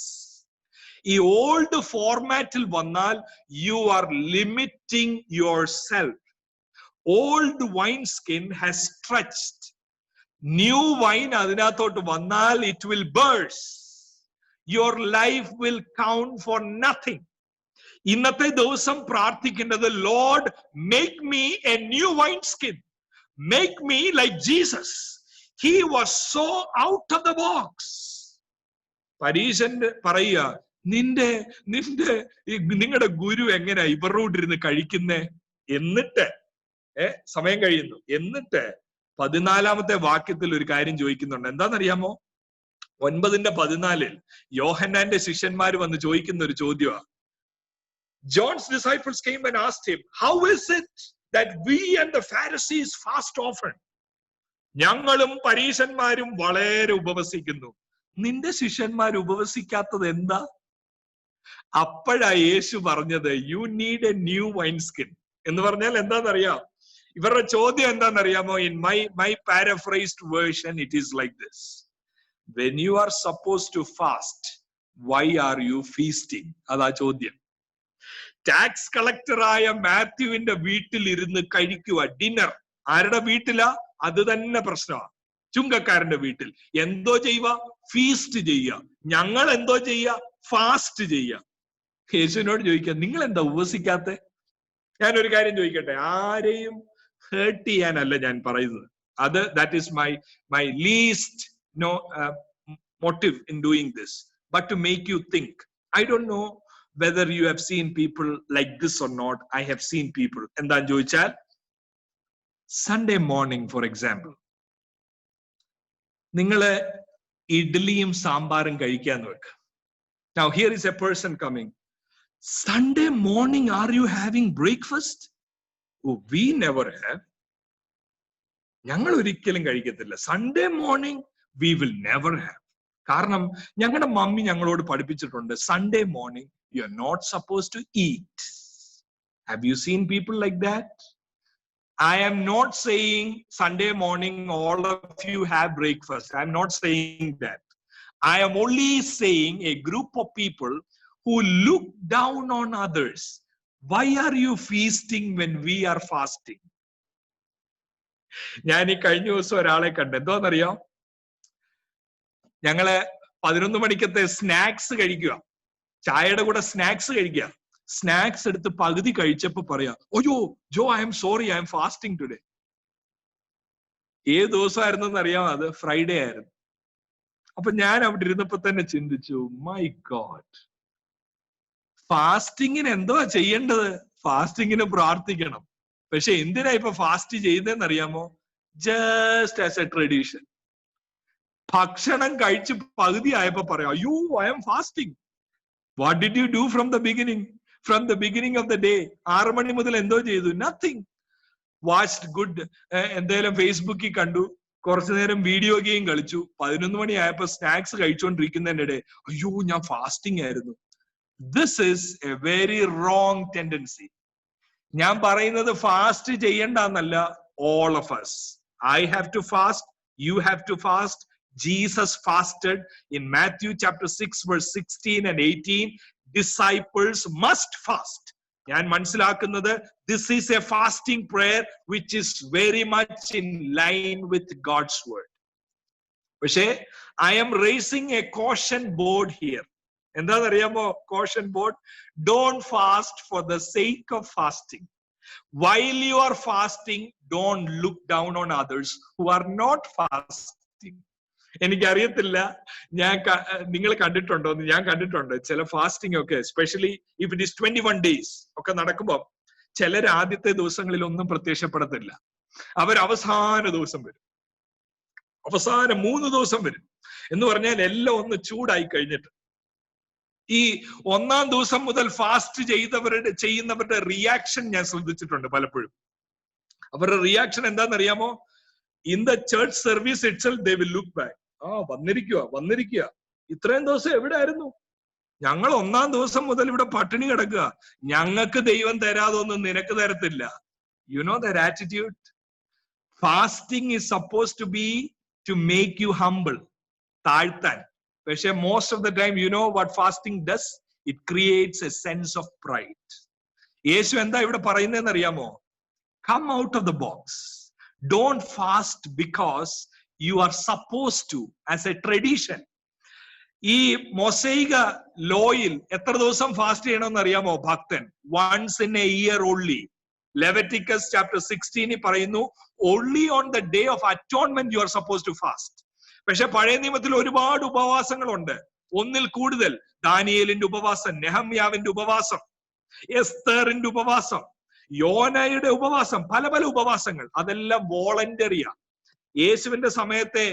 ഈ ഓൾഡ് ഫോർമാറ്റിൽ വന്നാൽ you are limiting yourself. Old wine skin has stretched. New wine അതിനകത്തോട്ട് വന്നാൽ it will burst. Your life will count for nothing. ഇന്നത്തെ ദിവസം പ്രാർത്ഥിക്കേണ്ടത്, Lord, make me a new wine skin. Make me like Jesus. He was so out of the box. പരീശൻ പറയുക, നിങ്ങളുടെ ഗുരു എങ്ങനെയാ ഇവരോട് ഇരുന്ന് കഴിക്കുന്നേ? എന്നിട്ട് സമയം കഴിയുന്നു. എന്നിട്ട് 14-ാമത്തെ വാക്യത്തിൽ ഒരു കാര്യം ചോദിക്കുന്നുണ്ട്. എന്താണെന്നറിയാമോ? 9:14 യോഹന്നാന്റെ ശിഷ്യന്മാർ വന്ന് ചോദിക്കുന്ന ഒരു ചോദ്യമാണ്. John's disciples came and asked him, how is it that we and the Pharisees fast often? ഞങ്ങളും പരീശന്മാരും വളരെ ഉപവസിക്കുന്നു, നിന്റെ ശിഷ്യന്മാർ ഉപവസിക്കാത്തത് എന്താ? അപ്പോഴാ യേശു പറഞ്ഞത്, you need a new wine skin. എന്ന് പറഞ്ഞാൽ എന്താണെന്നറിയാം? ഇവരുടെ ചോദ്യം എന്താണെന്നറിയാമോ? In my paraphrased version it is like this: when you are supposed to fast, why are you feasting? അതാ ചോദ്യം. ടാക്സ് കളക്ടറായ മാത്യുവിന്റെ വീട്ടിൽ ഇരുന്ന് കഴിക്കുക ഡിന്നർ. ആരുടെ വീട്ടിലാ? അത് തന്നെ പ്രശ്നമാണ്. ചുങ്കക്കാരന്റെ വീട്ടിൽ എന്തോ ചെയ്യുക? ഫീസ്റ്റ് ചെയ്യുക. ഞങ്ങൾ എന്തോ ചെയ്യുക? ഫാസ്റ്റ് ചെയ്യുക. യേശുവിനോട് ചോദിക്കുക, നിങ്ങൾ എന്താ ഉപവസിക്കാത്ത? ഞാനൊരു കാര്യം ചോദിക്കട്ടെ, ആരെയും ഹേർട്ട് ചെയ്യാനല്ല ഞാൻ പറയുന്നത്. അത് that is my least motive in doing this, but to make you think. I don't know whether you have seen people like this or not. I have seen people. എന്താ ചോദിച്ചാൽ, Sunday morning for example, നിങ്ങള് ഇഡ്ഡലിയും സാമ്പാറും കഴിക്കാന്ന് വെക്ക. Now here is a person coming. Sunday morning are you having breakfast? Oh, we never have. ഞങ്ങൾ ഒരിക്കലും കഴിക്കത്തില്ല. Sunday morning we will never have. കാരണം ഞങ്ങളുടെ മമ്മി ഞങ്ങളോട് പഠിപ്പിച്ചിട്ടുണ്ട്, Sunday morning you are not suppose to eat. Have you seen people like that? I am not saying Sunday morning all of you have breakfast. I am not saying that. I am only saying a group of people who look down on others. Why are you feasting when we are fasting? ഞാൻ ഈ കഴിഞ്ഞ ദിവസം ഒരാളെ കണ്ടു. എന്തോന്നറിയാം? ഞങ്ങള് 11 മണിക്കത്തെ snacks കഴിക്കുക, ചായയുടെ കൂടെ സ്നാക്സ് കഴിക്കുക. സ്നാക്സ് എടുത്ത് പകുതി കഴിച്ചപ്പോ പറയാ, ഓയോ ജോ, I'm sorry, I'm fasting today. ഏത് ദിവസമായിരുന്നു അറിയാമോ? അത് ഫ്രൈഡേ ആയിരുന്നു. അപ്പൊ ഞാൻ അവിടെ ഇരുന്നപ്പോ തന്നെ ചിന്തിച്ചു, മൈ ഗോഡ്, ഫാസ്റ്റിങ്ങിന് എന്തോ ചെയ്യേണ്ടത്? ഫാസ്റ്റിങ്ങിന് പ്രാർത്ഥിക്കണം. പക്ഷെ എന്തിനാ ഇപ്പൊ ഫാസ്റ്റ് ചെയ്യുന്നതെന്ന് അറിയാമോ? Just as A tradition. ഭക്ഷണം കഴിച്ച് പകുതി ആയപ്പോ പറയാം, അയ്യോ I M fasting. What did you do from the beginning? From the beginning of the day 6 മണി മുതൽ എന്തോ ചെയ്തു? നത്തിങ്. വാച്ച്ഡ് ഗുഡ്, എന്തായാലും ഫേസ്ബുക്കിൽ കണ്ടു, കുറച്ചു നേരം വീഡിയോ ഗെയിം കളിച്ചു. 11 മണി ആയപ്പോ സ്നാക്സ് കഴിച്ചുകൊണ്ടിരിക്കുന്നതിനിടെ അയ്യോ ഞാൻ ഫാസ്റ്റിംഗ് ആയിരുന്നു. This is A very wrong tendency. ഞാൻ പറയുന്നത് fast ചെയ്യണ്ടെന്നല്ല. all of us, I have to fast, you have to fast. Jesus fasted in Matthew chapter 6 verse 16 and 18. Disciples must fast. ഞാൻ മനസ്സിലാക്കുന്നത്, this is a fasting prayer which is very much in line with God's word. പക്ഷേ I am raising a caution board here. എന്താണെന്നറിയാമോ caution board? Don't fast for the sake of fasting. While you are fasting, don't look down on others who are not fasting. എനിക്കറിയത്തില്ല, നിങ്ങൾ കണ്ടിട്ടുണ്ടോ? ഞാൻ കണ്ടിട്ടുണ്ട് ചില fasting ഒക്കെ, especially if it is 21 days ഒക്കെ നടക്കുമ്പോൾ ചിലർ ആദ്യത്തെ ദിവസങ്ങളിൽ ഒന്നും പ്രത്യക്ഷപ്പെടത്തില്ല. അവർ അവസാന ദിവസം വരും, അവസാന 3 ദിവസം വരും. എന്ന് പറഞ്ഞാൽ എല്ലാം ഒന്ന് ചൂടായി കഴിഞ്ഞിട്ട്. ഈ 1-ാം ദിവസം മുതൽ ഫാസ്റ്റ് ചെയ്യുന്നവരുടെ റിയാക്ഷൻ ഞാൻ ശ്രദ്ധിച്ചിട്ടുണ്ട് പലപ്പോഴും. അവരുടെ റിയാക്ഷൻ എന്താണെന്നറിയാമോ? In the church service itself they will look back. വന്നിരിക്കുക, ഇത്രയും ദിവസം എവിടെ ആയിരുന്നു? ഞങ്ങൾ 1-ാം ദിവസം മുതൽ ഇവിടെ പട്ടിണി കിടക്കുക, ഞങ്ങൾക്ക് ദൈവം തരാതൊന്നും നിനക്ക് തരത്തില്ല. You know their attitude. Fasting is suppose to be to make you humble, താഴ്ത്താൻ. പക്ഷെ most of the time you know what fasting does? It creates a sense of pride. യേശു എന്താ ഇവിടെ പറയുന്നതെന്ന് അറിയാമോ? Come out of the box. Don't fast because you are supposed to, as a tradition. ഈ മൊസൈക ലോയിൽ എത്ര ദിവസം ഫാസ്റ്റ് ചെയ്യണമെന്ന് അറിയാമോ ഭക്തൻ? once in a year only. Leviticus chapter 16 പറയുന്നു, only on the day of atonement you are supposed to fast. പക്ഷെ പഴയ നിയമത്തിൽ ഒരുപാട് ഉപവാസങ്ങളുണ്ട്, ഒന്നിൽ കൂടുതൽ. ദാനിയേലിന്റെ ഉപവാസം, നെഹമ്യാവിന്റെ ഉപവാസം, എസ്തറിന്റെ ഉപവാസം, യോനയുടെ ഉപവാസം, പല പല ഉപവാസങ്ങൾ. അതെല്ലാം വോളണ്ടറിയാ. യേശുവിന്റെ സമയത്തെ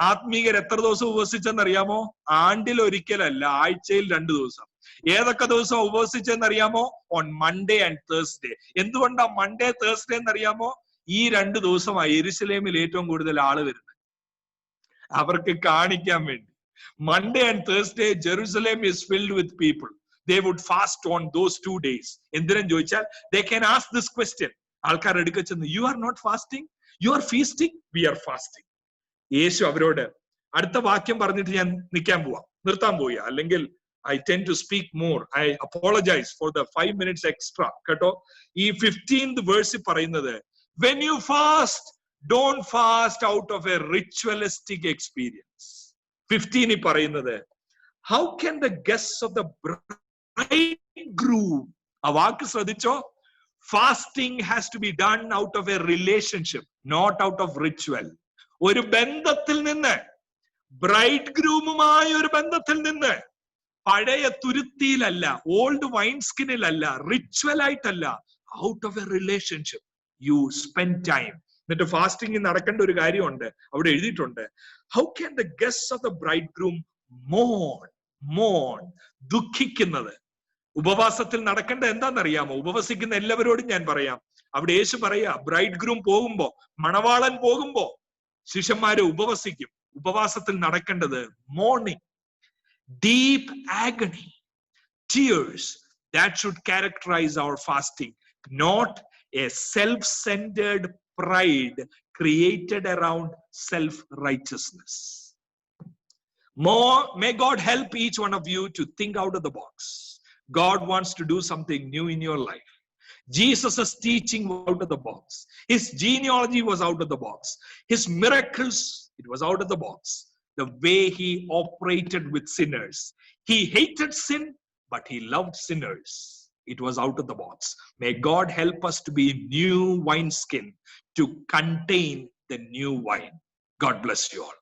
ആത്മീകർ എത്ര ദിവസം ഉപവസിച്ചെന്നറിയാമോ? ആണ്ടിൽ ഒരിക്കലല്ല, ആഴ്ചയിൽ 2 ദിവസം. ഏതൊക്കെ ദിവസം ഉപവസിച്ചെന്നറിയാമോ? On Monday and Thursday. എന്തുകൊണ്ടാ മൺഡേ തേഴ്സ്ഡേ എന്നറിയാമോ? ഈ 2 ദിവസമായി യെരുശലേമിൽ ഏറ്റവും കൂടുതൽ ആള് വരുന്നത്, അവർക്ക് കാണിക്കാൻ വേണ്ടി. Monday and Thursday, Jerusalem is filled with people. They would fast on those 2 days. എന്തിനും ചോദിച്ചാൽ they can ask this question. ആൾക്കാർ എടുക്ക ചെന്ന്, you are not fasting, you are feasting, we are fasting. യേശു അവരോട് അടുത്ത വാക്യം പറഞ്ഞിട്ട് ഞാൻ നിർത്താൻ പോവുക, അല്ലെങ്കിൽ I tend to speak more. I apologize for the 5 minutes extra. കേട്ടോ, ഈ 15th verse പറയുന്നത്, when you fast, don't fast out of a ritualistic experience. 15 പറയുന്നത്, how can the guests of the bridegroom, ആ വാക്ക് ശ്രദ്ധിച്ചോ, fasting has to be done out of a relationship, not out of ritual. ഒരു ബന്ധത്തിൽ നിന്ന്, bride ഗ്രൂമുമായ ഒരു ബന്ധത്തിൽ നിന്ന്, പഴയ തുരുത്തിയിലല്ല, ഓൾഡ് വൈൻ സ്കിന്നിലല്ല, റിച്വൽ ആയിട്ടല്ല, out of a relationship you spend time. എന്നിട്ട് ഫാസ്റ്റിംഗ് നടക്കേണ്ട ഒരു കാര്യമുണ്ട്, അവിടെ എഴുതിയിട്ടുണ്ട്, how can the guests of the bridegroom മോൺ, ദുഃഖിക്കുന്നത്. ഉപവാസത്തിൽ നടക്കേണ്ട എന്താണെന്നറിയാമോ? ഉപവസിക്കുന്ന എല്ലാവരോടും ഞാൻ പറയാം, അവിടെ യേശു പറയാ, ബ്രൈഡ് ഗ്രൂം പോകുമ്പോ, മണവാളൻ പോകുമ്പോ ശിഷ്യന്മാരെ ഉപവസിക്കും. ഉപവാസത്തിൽ നടക്കേണ്ടത് morning, deep agony, tears, that should characterize our fasting, not a self-centered pride created around self-righteousness. May God help each one of you to think out of the box. God wants to do something new in your life. Jesus' teaching was out of the box. His genealogy was out of the box. His miracles, it was out of the box. The way he operated with sinners. He hated sin, but he loved sinners. It was out of the box. May God help us to be new wineskin to contain the new wine. God bless you all.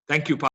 Thank you, Pastor.